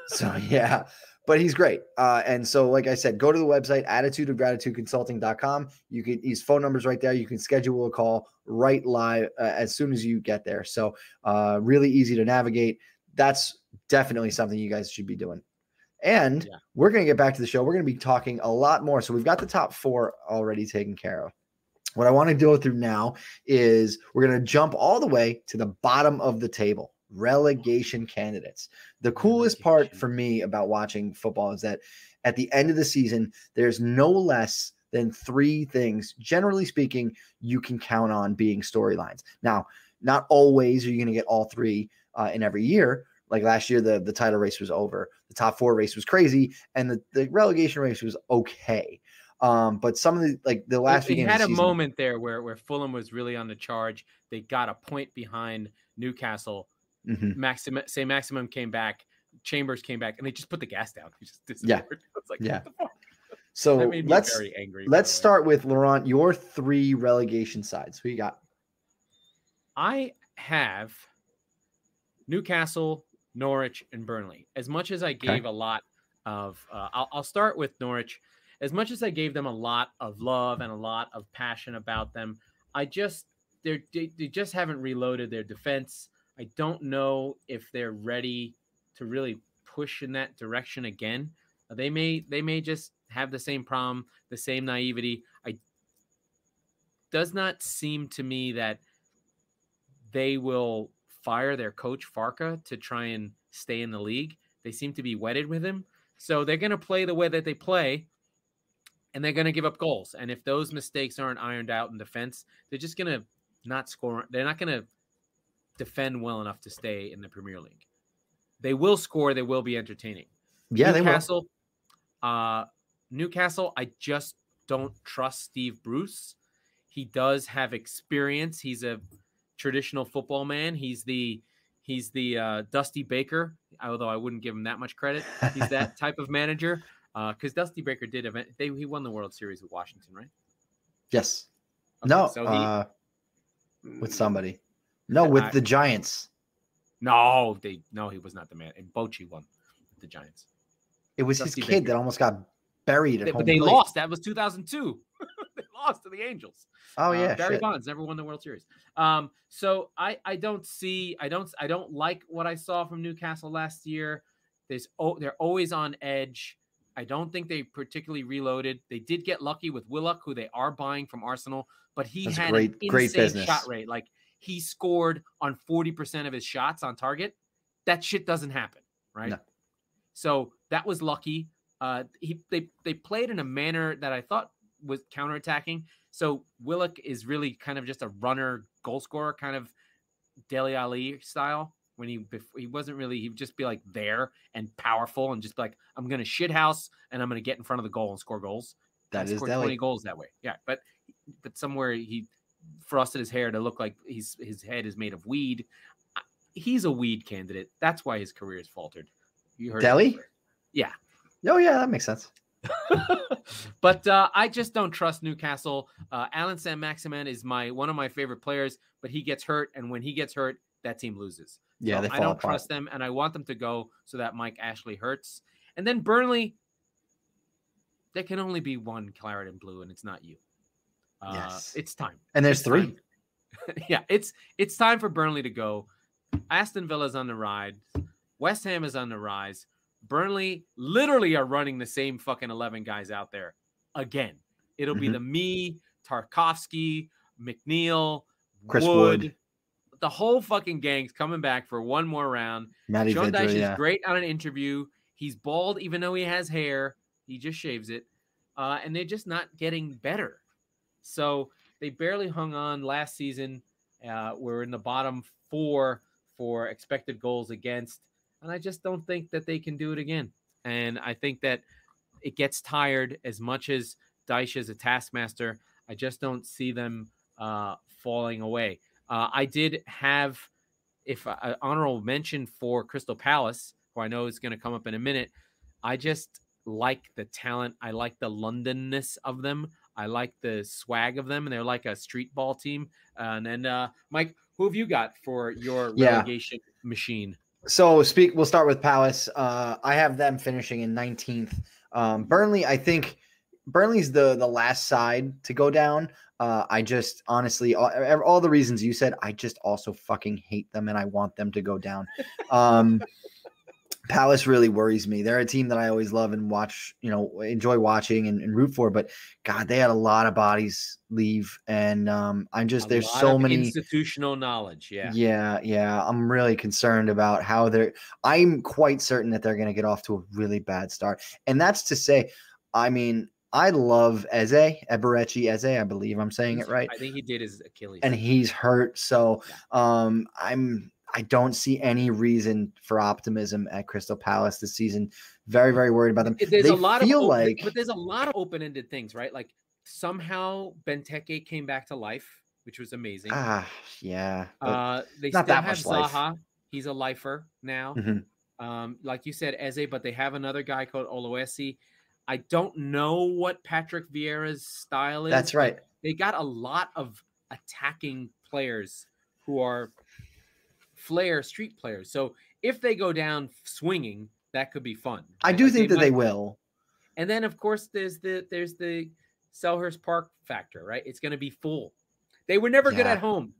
So yeah, but he's great. And so, like I said, go to the website, attitudeofgratitudeconsulting.com. His phone number's right there. You can schedule a call right live as soon as you get there. So really easy to navigate. That's definitely something you guys should be doing. And we're going to get back to the show. We're going to be talking a lot more. So we've got the top 4 already taken care of. What I want to go through now is we're going to jump all the way to the bottom of the table. Relegation candidates. The coolest part for me about watching football is that at the end of the season, there's no less than 3 things, generally speaking, you can count on being storylines. Now, not always are you going to get all 3 in every year. Like last year, the title race was over. The top 4 race was crazy, and the relegation race was okay. But some of the last few games had a moment there where Fulham was really on the charge. They got a point behind Newcastle. Mm-hmm. Maximum came back, Chambers came back, and they just put the gas down. He just disappeared. It's like, what the fuck? So that made me very angry. Let's start with Laurent, your 3 relegation sides. Who you got? I have Newcastle, Norwich, and Burnley. As much as I gave a lot of, I'll start with Norwich. As much as I gave them a lot of love and a lot of passion about them, they just haven't reloaded their defense. I don't know if they're ready to really push in that direction again. They may just have the same problem, the same naivety. Does not seem to me that they will fire their coach Farke to try and stay in the league. They seem to be wedded with him. So they're going to play the way that they play, and they're going to give up goals. And if those mistakes aren't ironed out in defense, they're just going to not score. They're not going to defend well enough to stay in the Premier League. They will score. They will be entertaining. Yeah, Newcastle, Newcastle, I just don't trust Steve Bruce. He does have experience. He's a traditional football man. He's the Dusty Baker, although I wouldn't give him that much credit. He's that type of manager. Because Dusty Baker he won the World Series with Washington, right? Yes. Okay, no. So with somebody. No, with the Giants. No, he was not the man. And Bochy won with the Giants. It was Dusty his kid Baker that almost got buried at home. But they lost. That was 2002. They lost to the Angels. Oh yeah, Barry Bonds never won the World Series. So I don't like what I saw from Newcastle last year. They're always on edge. I don't think they particularly reloaded. They did get lucky with Willock, who they are buying from Arsenal, but he had an insane shot rate. Like, he scored on 40% of his shots on target. That shit doesn't happen, right? No. So that was lucky. They played in a manner that I thought was counterattacking. So Willock is really kind of just a runner, goal scorer, kind of Dele Alli style. When he wasn't really, he would just be like there and powerful and just be like, I'm going to shit house and I'm going to get in front of the goal and score goals. That is 20 goals that way. Yeah. But somewhere he frosted his hair to look like his head is made of weed. he's a weed candidate. That's why his career has faltered. You heard Delhi? Yeah. Oh, yeah, that makes sense. But I just don't trust Newcastle. Alan Saint-Maximin is one of my favorite players, but he gets hurt, and when he gets hurt, that team loses. Yeah, so I don't trust them, and I want them to go so that Mike Ashley hurts. And then Burnley, there can only be one claret and blue, and it's not you. Yes, it's time. And there's three. Yeah, it's time for Burnley to go. Aston Villa's on the ride. West Ham is on the rise. Burnley literally are running the same fucking 11 guys out there again. It'll be me, Tarkovsky, McNeil, Chris Wood. The whole fucking gang's coming back for one more round. Matty Sean Vidra, Dyche is great on an interview. He's bald, even though he has hair. He just shaves it. And they're just not getting better. So they barely hung on last season. We're in the bottom 4 for expected goals against. And I just don't think that they can do it again. And I think that it gets tired as much as Dyche is a taskmaster. I just don't see them falling away. I did have an honorable mention for Crystal Palace, who I know is going to come up in a minute. I just like the talent. I like the Londonness of them. I like the swag of them. And they're like a street ball team. And then, Mike, who have you got for your relegation machine? So we'll start with Palace. I have them finishing in 19th. Burnley, I think Burnley's the last side to go down. I just honestly, all the reasons you said, I just also fucking hate them and I want them to go down. Palace really worries me. They're a team that I always love and watch, enjoy watching and root for. But God, they had a lot of bodies leave, and there's so many institutional knowledge. Yeah. Yeah. I'm really concerned about how I'm quite certain that they're going to get off to a really bad start, and that's to say, I mean, I love Eberechi Eze. I believe I'm saying it right. I think he did his Achilles, and he's hurt. So I don't see any reason for optimism at Crystal Palace this season. Very, very worried about them. There's a lot of open-ended things, right? Like somehow Benteke came back to life, which was amazing. Yeah. They still have Zaha. He's a lifer now. Like you said, Eze, but they have another guy called Oluwesi. I don't know what Patrick Vieira's style is. That's right. They got a lot of attacking players who are flair street players. So if they go down swinging, that could be fun. I do think that they will. And then of course there's the Selhurst Park factor, right? It's going to be full. They were never good at home.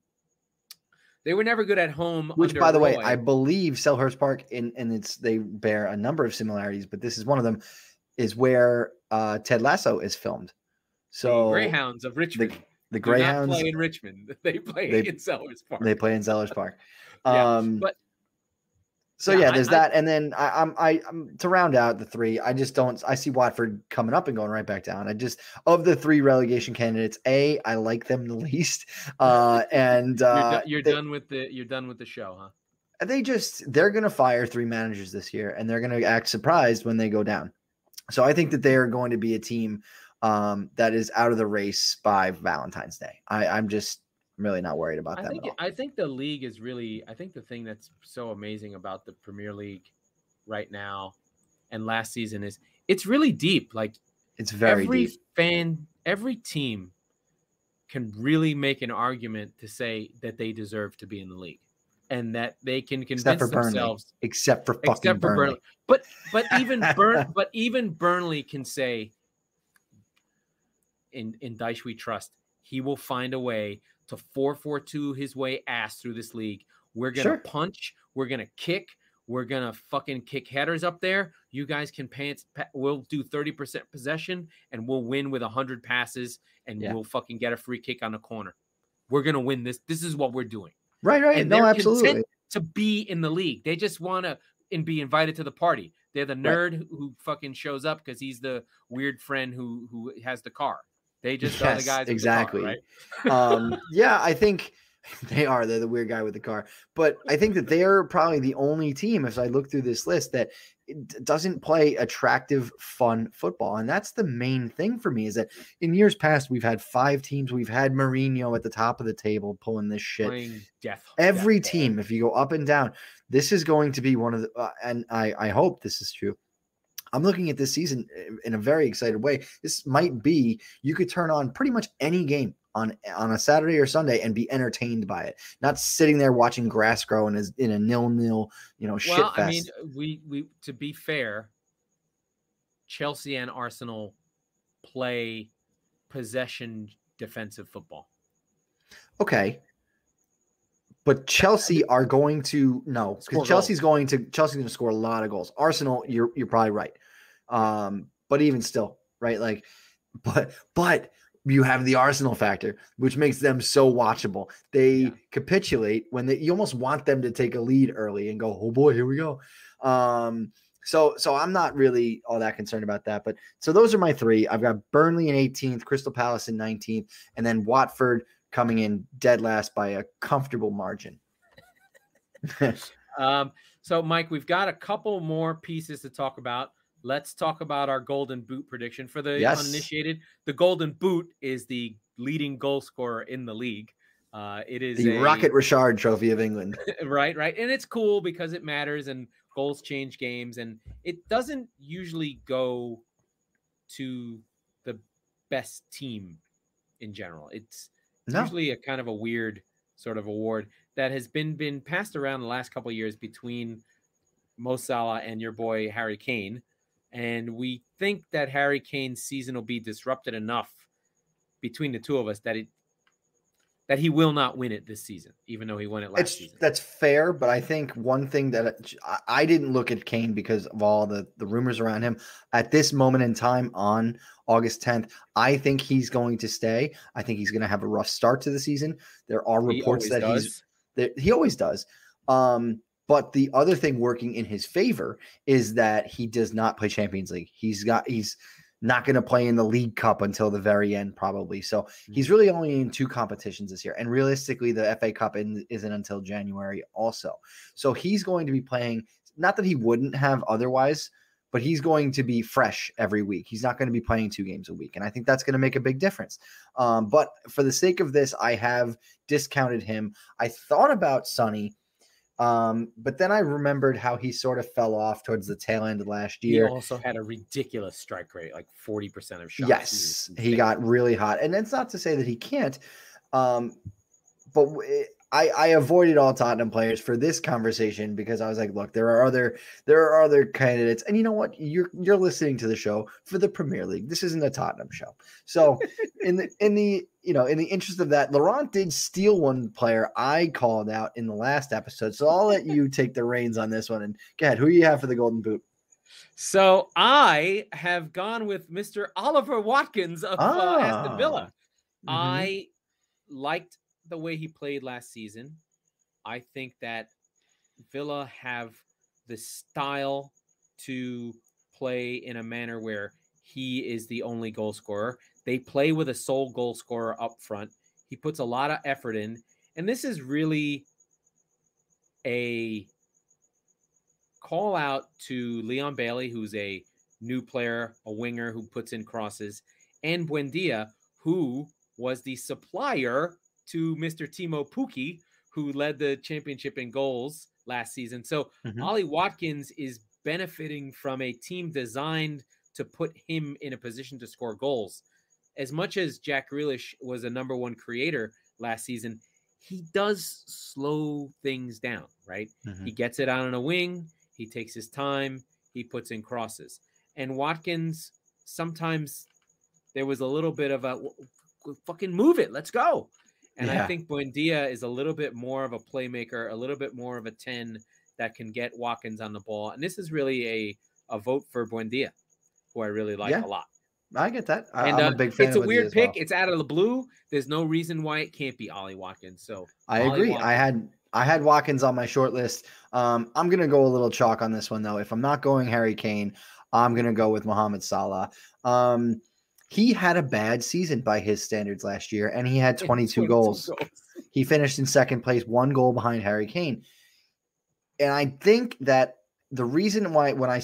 Which, by the way, I believe Selhurst Park they bear a number of similarities, but this is one of them, is where Ted Lasso is filmed. So the Greyhounds of Richmond. The Greyhounds play in Richmond. They play in Sellers Park. They play in Sellers Park. There's that, and then I'm to round out the three. I just don't. I see Watford coming up and going right back down. Of the 3 relegation candidates, I like them the least. You're done with the show, huh? They're going to fire 3 managers this year, and they're going to act surprised when they go down. So I think that they are going to be a team that is out of the race by Valentine's Day. I'm really not worried about them at all. I think the league is really – I think the thing that's so amazing about the Premier League right now and last season is it's really deep. Like it's very deep. Every team can really make an argument to say that they deserve to be in the league and that they can convince themselves – Except for Burnley. But even Burnley can say in Dyche we trust, he will find a way – to 4-4-2 his way ass through this league. We're going to punch. We're going to kick. We're going to fucking kick headers up there. You guys can we'll do 30% possession and we'll win with 100 passes and we'll fucking get a free kick on the corner. We're going to win this. This is what we're doing. Right. And they're content to be in the league. They just want to be invited to the party. They're the nerd who fucking shows up because he's the weird friend who has the car. They just are the guys. Exactly. The car, right? I think They're the weird guy with the car. But I think that they're probably the only team, as I look through this list, that doesn't play attractive, fun football. And that's the main thing for me, is that in years past, we've had 5 teams. We've had Mourinho at the top of the table pulling this shit. Every team, if you go up and down, this is going to be one of the and I hope this is true. I'm looking at this season in a very excited way. This might be, you could turn on pretty much any game on a Saturday or Sunday and be entertained by it. Not sitting there watching grass grow in a 0-0, shit fest. I mean, we to be fair, Chelsea and Arsenal play possession defensive football. Okay. But Chelsea are going to because Chelsea's going to score a lot of goals. Arsenal, you're probably right. But even still, right? Like, but you have the Arsenal factor, which makes them so watchable. They capitulate when you almost want them to take a lead early and go, oh boy, here we go. So I'm not really all that concerned about that. But so those are my 3. I've got Burnley in 18th, Crystal Palace in 19th, and then Watford coming in dead last by a comfortable margin. So, Mike, we've got a couple more pieces to talk about. Let's talk about our Golden Boot prediction. For the uninitiated, the Golden Boot is the leading goal scorer in the league. It is the Rocket Richard Trophy of England. Right. And it's cool because it matters and goals change games. And it doesn't usually go to the best team in general. It's usually a kind of a weird sort of award that has been passed around the last couple of years between Mo Salah and your boy Harry Kane. And we think that Harry Kane's season will be disrupted enough between the two of us that he will not win it this season, even though he won it last season. That's fair, but I think one thing that I didn't look at Kane because of all the rumors around him. At this moment in time on August 10th, I think he's going to stay. I think he's going to have a rough start to the season. There are reports that he always does. But the other thing working in his favor is that he does not play Champions League. He's not going to play in the League Cup until the very end, probably. So he's really only in 2 competitions this year. And realistically, the FA Cup isn't until January also. So he's going to be playing, not that he wouldn't have otherwise, but he's going to be fresh every week. He's not going to be playing 2 games a week. And I think that's going to make a big difference. But for the sake of this, I have discounted him. I thought about Sonny. But then I remembered how he sort of fell off towards the tail end of last year. He also had a ridiculous strike rate, like 40% of shots. Yes, he got really hot. And it's not to say that he can't. But I avoided all Tottenham players for this conversation because I was like, look, there are other candidates. And you know what? You're listening to the show for the Premier League. This isn't a Tottenham show. So in the interest of that, Laurent did steal one player I called out in the last episode. So I'll let you take the reins on this one. And go ahead. Who do you have for the Golden Boot? So I have gone with Mr. Oliver Watkins of Aston Villa. Mm-hmm. I liked the way he played last season. I think that Villa have the style to play in a manner where he is the only goal scorer. They play with a sole goal scorer up front. He puts a lot of effort in. And this is really a call out to Leon Bailey, who's a new player, a winger who puts in crosses, and Buendia, who was the supplier to Mr. Timo Pukki, who led the championship in goals last season. So Ollie Watkins is benefiting from a team designed to put him in a position to score goals. As much as Jack Grealish was a number 1 creator last season, he does slow things down, right? He gets it out on a wing. He takes his time. He puts in crosses. And Watkins, sometimes there was a little bit of a fucking move it. Let's go. And I think Buendia is a little bit more of a playmaker, a little bit more of a 10 that can get Watkins on the ball. And this is really a vote for Buendia, who I really like a lot. I get that. I'm a big fan. It's a weird pick. It's out of the blue. There's no reason why it can't be Ollie Watkins. So I agree. Watkins. I had Watkins on my short list. I'm going to go a little chalk on this one, though. If I'm not going Harry Kane, I'm going to go with Mohamed Salah. He had a bad season by his standards last year, and he had 22 goals. He finished in second place, 1 goal behind Harry Kane. And I think that the reason why when I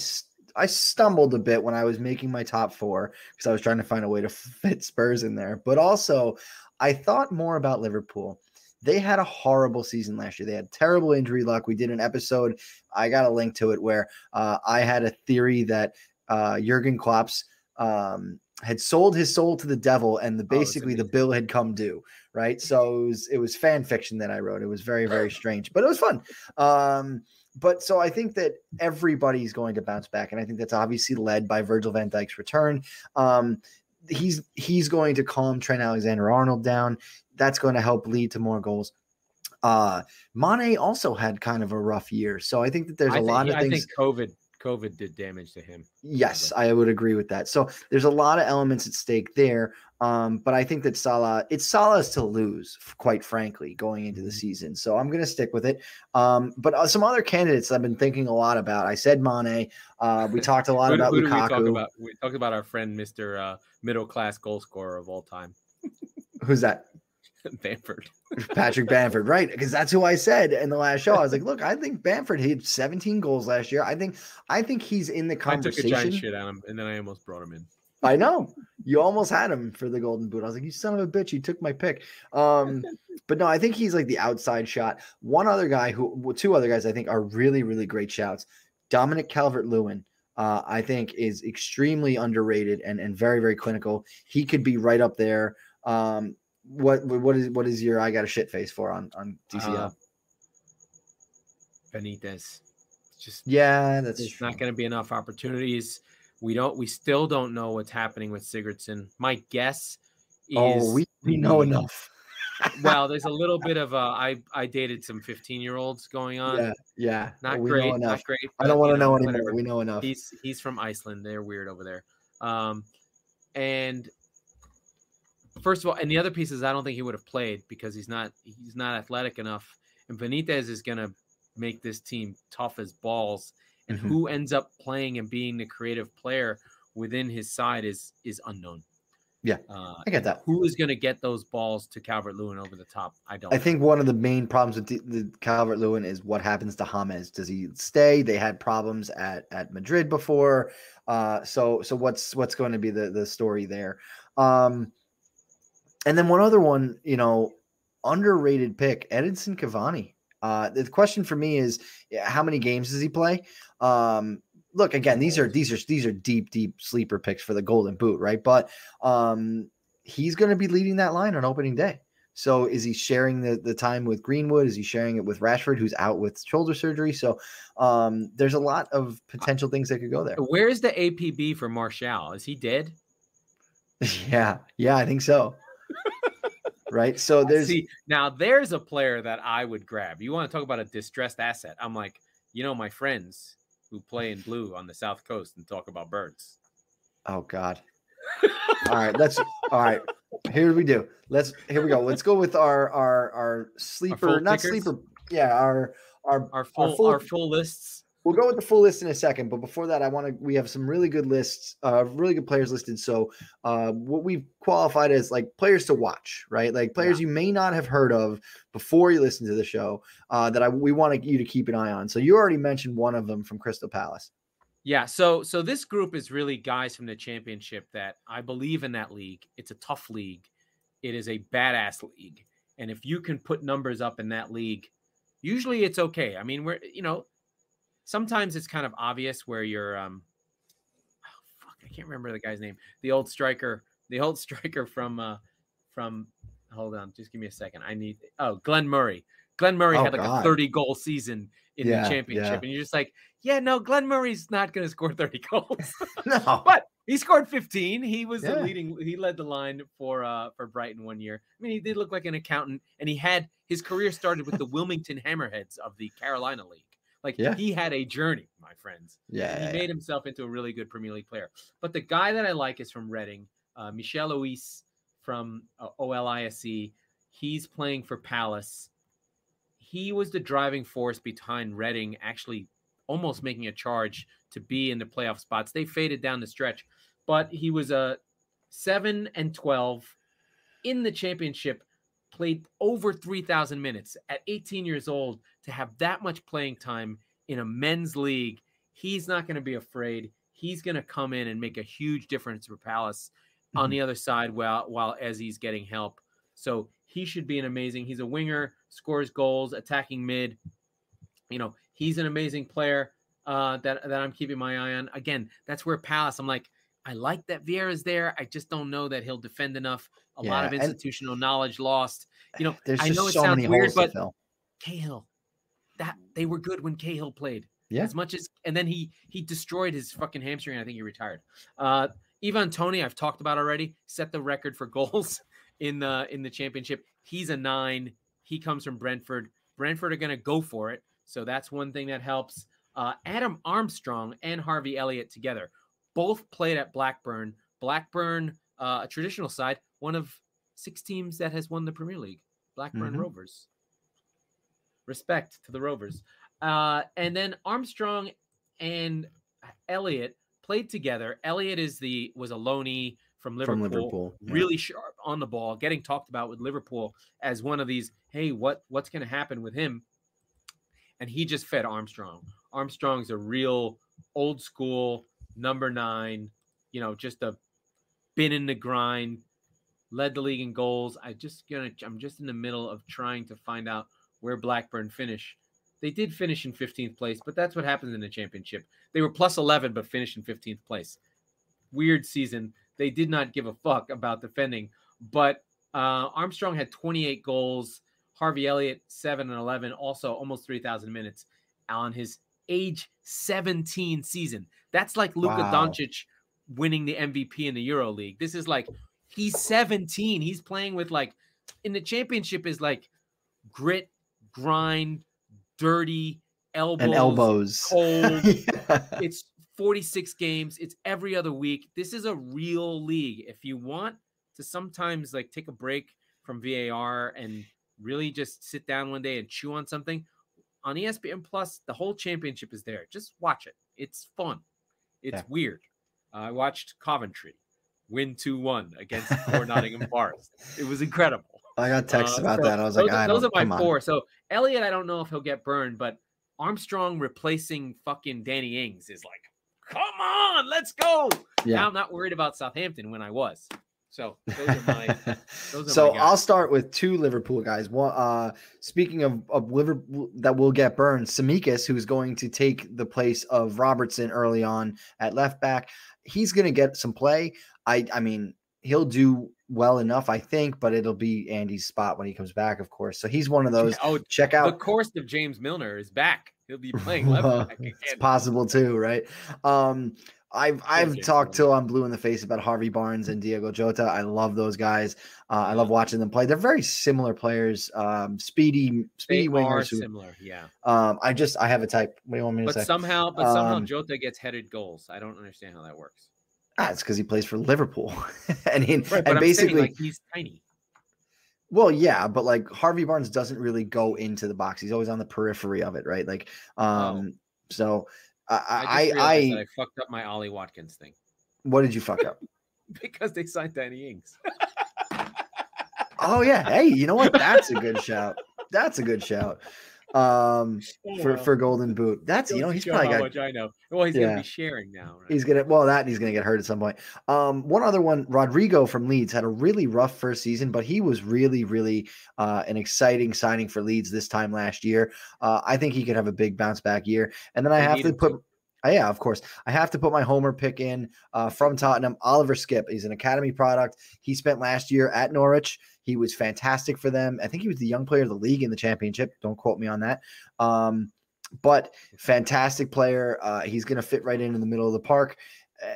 stumbled a bit when I was making my top 4 because I was trying to find a way to fit Spurs in there, but also I thought more about Liverpool. They had a horrible season last year. They had terrible injury luck. We did an episode, I got a link to it, where I had a theory that Jurgen Klopp's had sold his soul to the devil, and basically the bill had come due, right? So it was fan fiction that I wrote. It was very, very strange, but it was fun. But so I think that everybody's going to bounce back, and I think that's obviously led by Virgil van Dijk's return. He's going to calm Trent Alexander-Arnold down. That's going to help lead to more goals. Mane also had kind of a rough year, so I think that there's a lot of things. I think COVID did damage to him. Yes, I would agree with that. So there's a lot of elements at stake there. But I think that it's Salah's to lose, quite frankly, going into the season. So I'm going to stick with it. But some other candidates I've been thinking a lot about. I said Mane. We talked a lot about Lukaku. We talked about our friend, Mr. Middle Class Goal Scorer of all time. Who's that? Bamford. Patrick Bamford, right? Because that's who I said in the last show. I was like, look, I think Bamford hit 17 goals last year. I think he's in the conversation. I took a giant shit at him, and then I almost brought him in. I know. You almost had him for the Golden Boot. I was like, you son of a bitch, you took my pick. But no, I think he's like the outside shot. Two other guys I think are really, really great shouts. Dominic Calvert-Lewin, I think, is extremely underrated and very, very clinical. He could be right up there. What is your I got a shit face for on DCL? Benitez. There's not going to be enough opportunities. We still don't know what's happening with Sigurdsson. My guess is we know enough. Well, there's a little bit of I dated some 15-year-olds going on. Yeah. Not great. I don't want to know anymore. Whatever. We know enough. He's from Iceland. They're weird over there. And first of all, and the other piece is I don't think he would have played because he's not athletic enough. And Benitez is going to make this team tough as balls. And who ends up playing and being the creative player within his side is unknown. Yeah, I get that. Who is going to get those balls to Calvert-Lewin over the top? I don't know. Think one of the main problems with the Calvert-Lewin is what happens to James. Does he stay? They had problems at Madrid before. So what's going to be the story there? And then one other one, underrated pick, Edinson Cavani. The question for me is, how many games does he play? Look, again, these are deep sleeper picks for the Golden Boot, right? But he's going to be leading that line on opening day. So is he sharing the time with Greenwood? Is he sharing it with Rashford, who's out with shoulder surgery? So there's a lot of potential things that could go there. Where's the APB for Martial? Is he dead? Yeah, I think so. Right. So there's a player that I would grab. You want to talk about a distressed asset? I'm like, my friends who play in blue on the South Coast and talk about birds. Oh God. All right. Here we go. Let's go with our sleeper, not pickers? Sleeper. Yeah. Our full lists. We'll go with the full list in a second, but before that, we have some really good lists, really good players listed. So what we've qualified as like players to watch, right? Like players you may not have heard of before you listen to the show that we want you to keep an eye on. So you already mentioned one of them from Crystal Palace. Yeah. So this group is really guys from the Championship that I believe in that league. It's a tough league. It is a badass league. And if you can put numbers up in that league, usually it's okay. I mean, sometimes it's kind of obvious where you're, I can't remember the guy's name. The old striker from, hold on, just give me a second. Glenn Murray. Glenn Murray had like a 30-goal season in the Championship. And you're just like, Glenn Murray's not going to score 30 goals. No. But he scored 15. He was he led the line for Brighton one year. I mean, he did look like an accountant, and his career started with the Wilmington Hammerheads of the Carolina League. He had a journey, my friends. Yeah. He made himself into a really good Premier League player. But the guy that I like is from Reading, Michel Luis from OLISE. He's playing for Palace. He was the driving force behind Reading actually almost making a charge to be in the playoff spots. They faded down the stretch, but he was a 7-12 in the Championship. played over 3,000 minutes at 18 years old. To have that much playing time in a men's league, he's not going to be afraid. He's going to come in and make a huge difference for Palace on the other side while Ezzy's getting help. So he should be an amazing. He's a winger, scores goals, attacking mid. He's an amazing player that I'm keeping my eye on. Again, that's where Palace, I'm like, I like that Vieira's there. I just don't know that he'll defend enough. A lot of institutional knowledge lost. There's I know just it so sounds many weird, holes but to fill. Cahill, that they were good when Cahill played. Yeah. As much as, and then he destroyed his fucking hamstring. I think he retired. Ivan Toney, I've talked about already, set the record for goals in the championship. He's a 9. He comes from Brentford. Brentford are going to go for it. So that's one thing that helps. Adam Armstrong and Harvey Elliott together both played at Blackburn. Blackburn, a traditional side, one of 6 teams that has won the Premier League. Blackburn Rovers. Respect to the Rovers. And then Armstrong and Elliott played together. Elliott was a loanee from Liverpool. Really sharp on the ball, getting talked about with Liverpool as one of these, hey, what's going to happen with him? And he just fed Armstrong. Armstrong's a real old school number 9, just a been in the grind, led the league in goals. I'm just in the middle of trying to find out where Blackburn finish. They did finish in 15th place, but that's what happens in the championship. They were plus 11, but finished in 15th place. Weird season. They did not give a fuck about defending, but Armstrong had 28 goals. Harvey Elliott, 7 and 11, also almost 3,000 minutes on his age 17 season. That's like Luka Doncic winning the MVP in the Euro League. This is like, he's 17. He's playing with in the championship is like grit, grind, dirty, elbows, cold. It's 46 games. It's every other week. This is a real league. If you want to sometimes take a break from VAR and really just sit down one day and chew on something, on ESPN Plus, the whole championship is there. Just watch it. It's fun. It's weird. I watched Coventry win 2-1 against Nottingham Forest. It was incredible. I got texts about that. I was those are my 4. So Elliott, I don't know if he'll get burned, but Armstrong replacing fucking Danny Ings is like, come on, let's go. Yeah. Now I'm not worried about Southampton when I was. So those are my. I'll start with 2 Liverpool guys. One, speaking of Liverpool that will get burned, Tsimikas, who's going to take the place of Robertson early on at left back, he's going to get some play. I mean, he'll do well enough, I think, but it'll be Andy's spot when he comes back, of course. So he's one of those. Check out the course of James Milner is back. He'll be playing left back again. It's possible too, right? I've talked till I'm blue in the face about Harvey Barnes and Diego Jota. I love those guys. I love watching them play. They're very similar players. Speedy wingers. Similar, yeah. I have a type. What do you want me to say? But somehow Jota gets headed goals. I don't understand how that works. It's because he plays for Liverpool, and basically he's tiny. Well, yeah, but Harvey Barnes doesn't really go into the box. He's always on the periphery of it, right? So. I fucked up my Ollie Watkins thing. What did you fuck up? Because they signed Danny Ings. Oh yeah. Hey, you know what? That's a good shout. For Golden Boot. That's he's probably got. Much I know. Well, he's gonna be sharing now. Right? He's gonna get hurt at some point. One other one, Rodrigo from Leeds had a really rough first season, but he was really, really an exciting signing for Leeds this time last year. I think he could have a big bounce back year. And then I have to put. Yeah, of course. I have to put my homer pick in from Tottenham, Oliver Skipp. He's an academy product. He spent last year at Norwich. He was fantastic for them. I think he was the young player of the league in the championship. Don't quote me on that. But fantastic player. He's going to fit right in the middle of the park.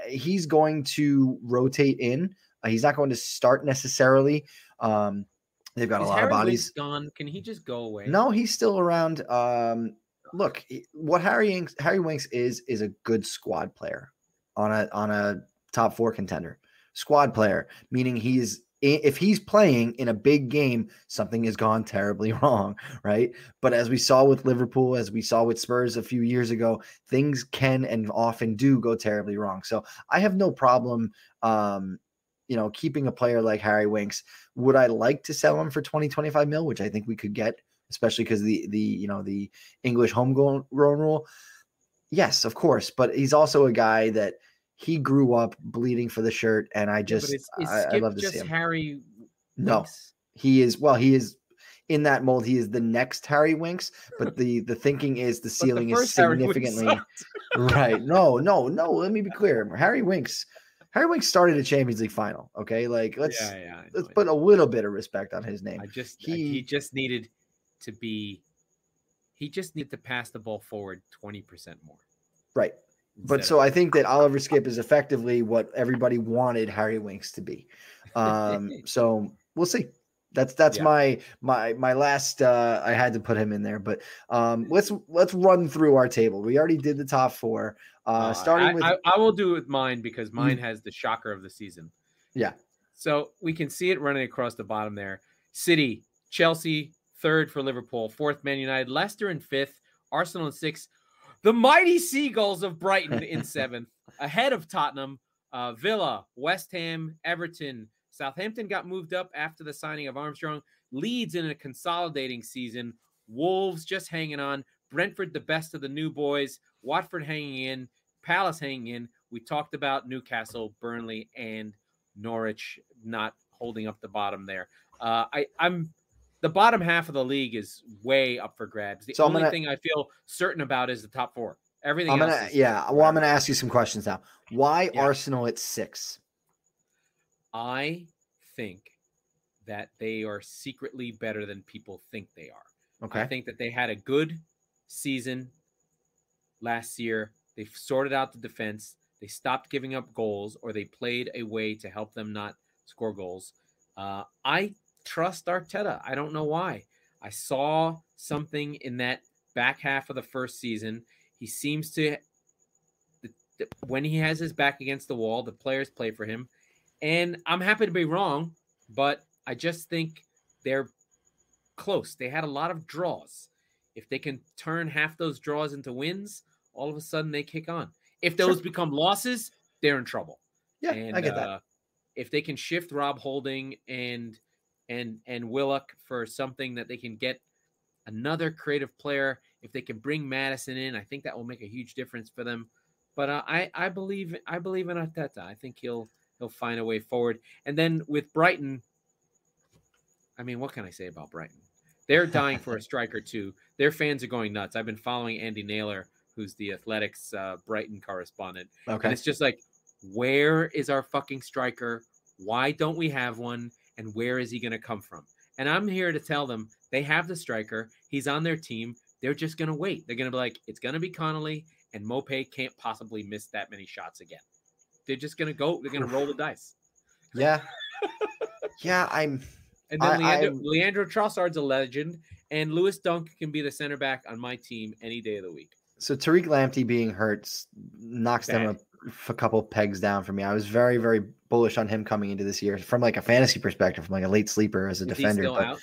He's going to rotate in. He's not going to start necessarily. They've got a lot of bodies. Gone. Can he just go away? No, he's still around. Look, what Harry Winks is a good squad player on a top 4 contender. Squad player, meaning if he's playing in a big game, something has gone terribly wrong, right? But as we saw with Liverpool, as we saw with Spurs a few years ago, things can and often do go terribly wrong. So I have no problem keeping a player like Harry Winks, would I like to sell him for 20-25 mil, which I think we could get, especially because the English homegrown rule? Yes, of course. But he's also a guy that he grew up bleeding for the shirt, and I just I love to see him. Harry Winks? No, he is in that mold. He is the next Harry Winks, but the thinking is the ceiling is significantly right. No. Let me be clear. Harry Winks started a Champions League final. Okay, like let's put a little bit of respect on his name. He just needed to pass the ball forward 20% more. Right. But so I think that Oliver Skipp is effectively what everybody wanted Harry Winks to be. So we'll see. That's my last. I had to put him in there, but let's run through our table. We already did the top four. Starting with, I will do it with mine because mine has the shocker of the season. Yeah. So we can see it running across the bottom there. City, Chelsea, third for Liverpool, fourth Man United, Leicester in fifth, Arsenal in sixth. The mighty Seagulls of Brighton in seventh, ahead of Tottenham, Villa, West Ham, Everton. Southampton got moved up after the signing of Armstrong. Leeds in a consolidating season. Wolves just hanging on. Brentford, the best of the new boys. Watford hanging in. Palace hanging in. We talked about Newcastle, Burnley, and Norwich not holding up the bottom there. The bottom half of the league is way up for grabs. The only thing I feel certain about is the top four. Everything else is I'm going to ask you some questions now. Why Arsenal at 6? I think that they are secretly better than people think they are. Okay. I think that they had a good season last year. They sorted out the defense. They stopped giving up goals, or they played a way to help them not score goals. I trust Arteta. I don't know why. I saw something in that back half of the first season. He seems to, when he has his back against the wall, the players play for him. And I'm happy to be wrong, but I just think they're close. They had a lot of draws. If they can turn half those draws into wins, all of a sudden they kick on. If those become losses, they're in trouble. Yeah, I get that. If they can shift Rob Holding and Willock for something that they can get another creative player, if they can bring Madison in, I think that will make a huge difference for them. But I believe in Arteta. I think he'll find a way forward. And then with Brighton, I mean, what can I say about Brighton? They're dying for a striker too. Their fans are going nuts. I've been following Andy Naylor, who's the Athletics Brighton correspondent. Okay. And it's just like, where is our fucking striker? Why don't we have one? And where is he going to come from? And I'm here to tell them they have the striker. He's on their team. They're just going to wait. They're going to be like, it's going to be Connolly, and Mopé can't possibly miss that many shots again. They're just going to go. They're going to roll the dice. Yeah. Yeah, And then Leandro Trossard's a legend, and Lewis Dunk can be the center back on my team any day of the week. So Tariq Lamptey being hurt knocks them a couple pegs down for me. I was very, very bullish on him coming into this year from like a fantasy perspective, from like a late sleeper as a defender. He still out?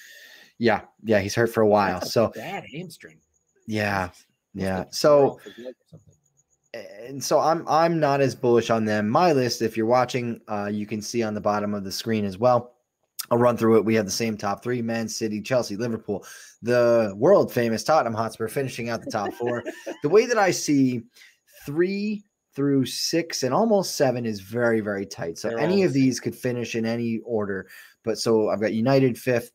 Yeah, he's hurt for a while. That's a bad hamstring. Yeah. So I'm not as bullish on them. My list, if you're watching, you can see on the bottom of the screen as well. I'll run through it. We have the same top 3: Man City, Chelsea, Liverpool, the world famous Tottenham Hotspur finishing out the top 4. The way that I see 3 through 6 and almost 7 is very, very tight. So any of these could finish in any order. But so I've got United 5th,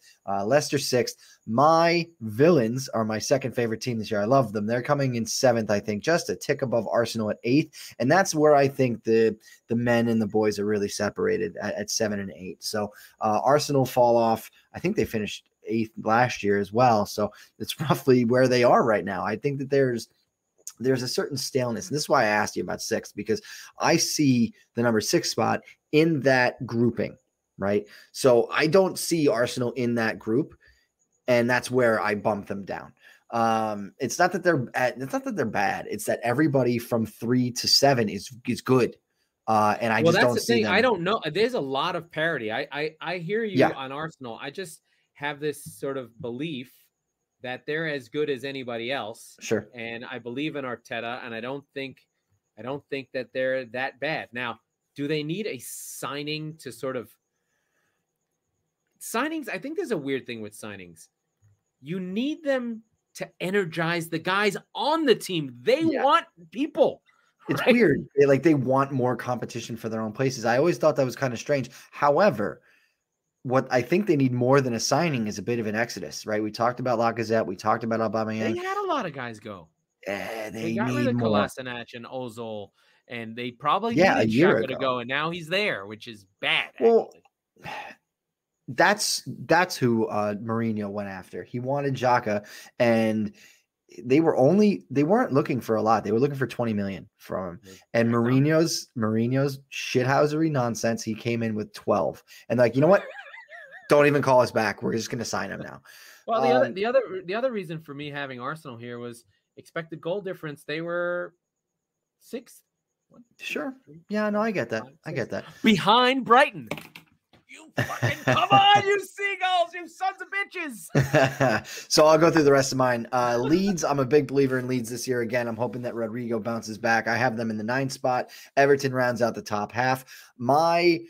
Leicester 6th. My villains are my second favorite team this year. I love them. They're coming in 7th, I think, just a tick above Arsenal at 8th. And that's where I think the men and the boys are really separated at 7 and 8. So Arsenal fall off. I think they finished 8th last year as well. So it's roughly where they are right now. I think that there's a certain staleness. And this is why I asked you about 6, because I see the number 6 spot in that grouping, right? So I don't see Arsenal in that group. And that's where I bump them down. It's not that they're bad. It's that everybody from 3 to 7 is good. And I just don't see them. I don't know. There's a lot of parity. I hear you on Arsenal. I just have this sort of belief that they're as good as anybody else. Sure. And I believe in Arteta, and I don't think that they're that bad. Now, do they need a signing to sort of signings? I think there's a weird thing with signings. You need them to energize the guys on the team. They want people. It's weird. They want more competition for their own places. I always thought that was kind of strange. However, what I think they need more than a signing is a bit of an exodus, right? We talked about Lacazette. We talked about Aubameyang. They had a lot of guys go. They got need rid of more. Kolasinac and Ozil, and they probably needed Xhaka to go, and now he's there, which is bad. Well, that's who Mourinho went after. He wanted Xhaka, and they weren't looking for a lot. They were looking for 20 million from him. And Mourinho's shithousery nonsense, he came in with 12. And you know what? Don't even call us back. We're just going to sign him now. Well, the other reason for me having Arsenal here was expected goal difference. They were 6th. Sure. Yeah, no, I get that. I get that. Behind Brighton. You fucking come on, you seagulls, you sons of bitches. So I'll go through the rest of mine. Leeds, I'm a big believer in Leeds this year. Again, I'm hoping that Rodrigo bounces back. I have them in the 9th spot. Everton rounds out the top half. My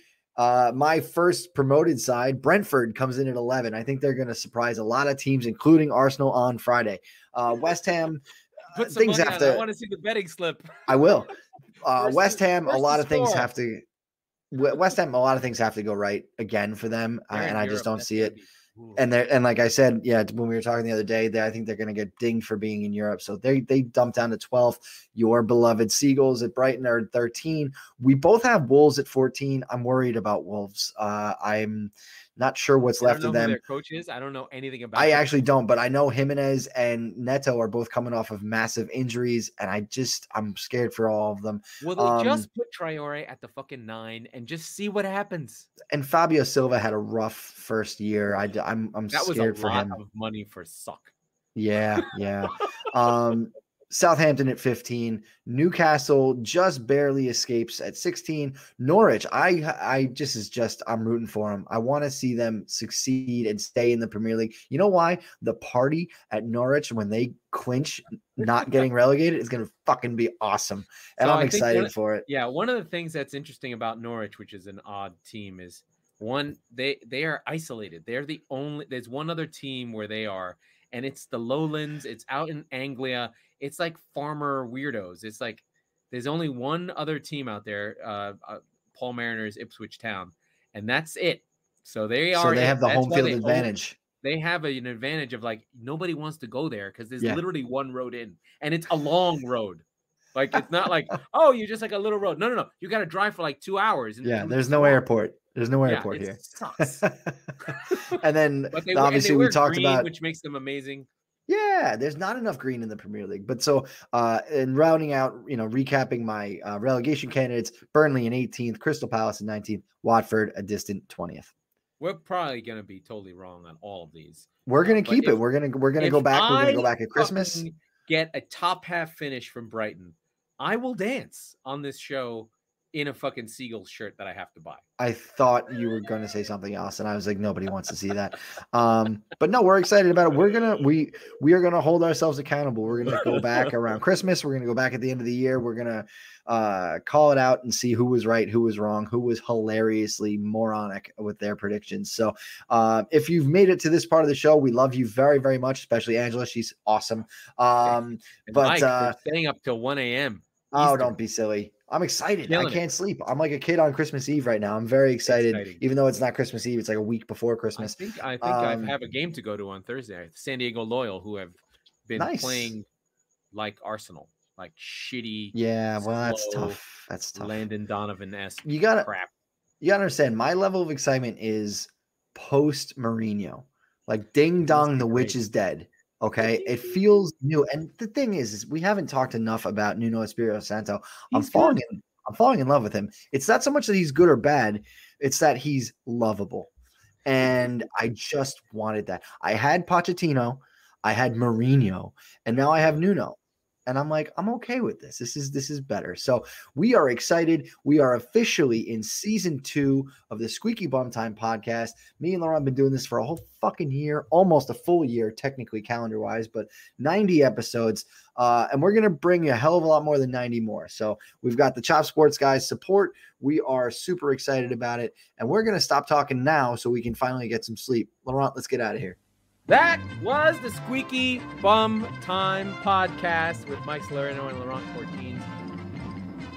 first promoted side, Brentford, comes in at 11. I think they're going to surprise a lot of teams, including Arsenal on Friday. West Ham, put some money on. I want to see the betting slip. I will. West Ham, a lot of things have to go right again for them, and I just don't see it. And like I said, when we were talking the other day, I think they're going to get dinged for being in Europe. So they dumped down to 12th. Your beloved Seagulls at Brighton are 13. We both have Wolves at 14. I'm worried about Wolves. I'm not sure what's left of them. Who their coach is. I don't know anything about. I actually don't, but I know Jimenez and Neto are both coming off of massive injuries, and I'm scared for all of them. Well, they just put Traore at the fucking 9 and just see what happens. And Fabio Silva had a rough first year. I'm scared for him. That was a lot of money for suck. Yeah. Southampton at 15, Newcastle just barely escapes at 16. Norwich, I'm rooting for them. I want to see them succeed and stay in the Premier League. You know why? The party at Norwich when they clinch not getting relegated is going to fucking be awesome. And I'm excited for it. Yeah, one of the things that's interesting about Norwich, which is an odd team, is one, they are isolated. There's one other team where they are, and it's the Lowlands. It's out in Anglia. It's like farmer weirdos. It's like there's only one other team out there, Paul Mariners, Ipswich Town, and that's it. So they have the home field advantage. They have an advantage of nobody wants to go there because there's literally one road in, and it's a long road. It's not you're just a little road. No. You got to drive for 2 hours. There's no airport. There's no airport here. Sucks. And then obviously we talked green, about, which makes them amazing. Yeah, there's not enough green in the Premier League. But so in rounding out, recapping my relegation candidates, Burnley in 18th, Crystal Palace in 19th, Watford a distant 20th. We're probably going to be totally wrong on all of these. We're going to keep it. We're going to go back. We're going to go back at Christmas. Get a top half finish from Brighton. I will dance on this show in a fucking Seagulls shirt that I have to buy. I thought you were going to say something else, and I was like, nobody wants to see that. But no, we're excited about it. We are gonna hold ourselves accountable. We're gonna go back around Christmas. We're gonna go back at the end of the year. We're gonna call it out and see who was right, who was wrong, who was hilariously moronic with their predictions. So if you've made it to this part of the show, we love you very, very much, especially Angela. She's awesome. But Mike, for staying up till 1 a.m. Oh, don't be silly. I'm excited. I can't sleep. I'm like a kid on Christmas Eve right now. I'm very excited, even though it's not Christmas Eve. It's like a week before Christmas. I think I have a game to go to on Thursday. San Diego Loyal, who have been playing like Arsenal, like shitty. Yeah, well, that's tough. That's tough. Landon Donovan-esque crap. You gotta understand, my level of excitement is post Mourinho. Like ding dong, the witch is dead. Okay, it feels new, and the thing is we haven't talked enough about Nuno Espirito Santo. I'm falling in love with him. It's not so much that he's good or bad; it's that he's lovable, and I just wanted that. I had Pochettino, I had Mourinho, and now I have Nuno, And I'm like, I'm okay with this. This is better. So we are excited. We are officially in season 2 of the Squeaky Bum Time podcast. Me and Laurent have been doing this for a whole fucking year, almost a full year, technically calendar-wise, but 90 episodes. And we're going to bring a hell of a lot more than 90 more. So we've got the Chop Sports guys support. We are super excited about it. And we're going to stop talking now so we can finally get some sleep. Laurent, let's get out of here. That was the Squeaky Bum Time Podcast with Mike Salerno and Laurent Cortines.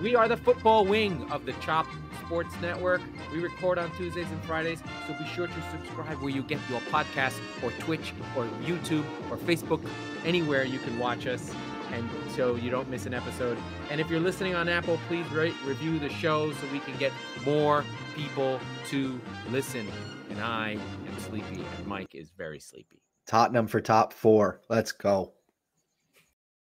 We are the football wing of the Chop Sports Network. We record on Tuesdays and Fridays, so be sure to subscribe where you get your podcast, or Twitch, or YouTube, or Facebook, anywhere you can watch us, and so you don't miss an episode. And if you're listening on Apple, please rate, review the show so we can get more people to listen. And I am sleepy, and Mike is very sleepy. Tottenham for top 4. Let's go.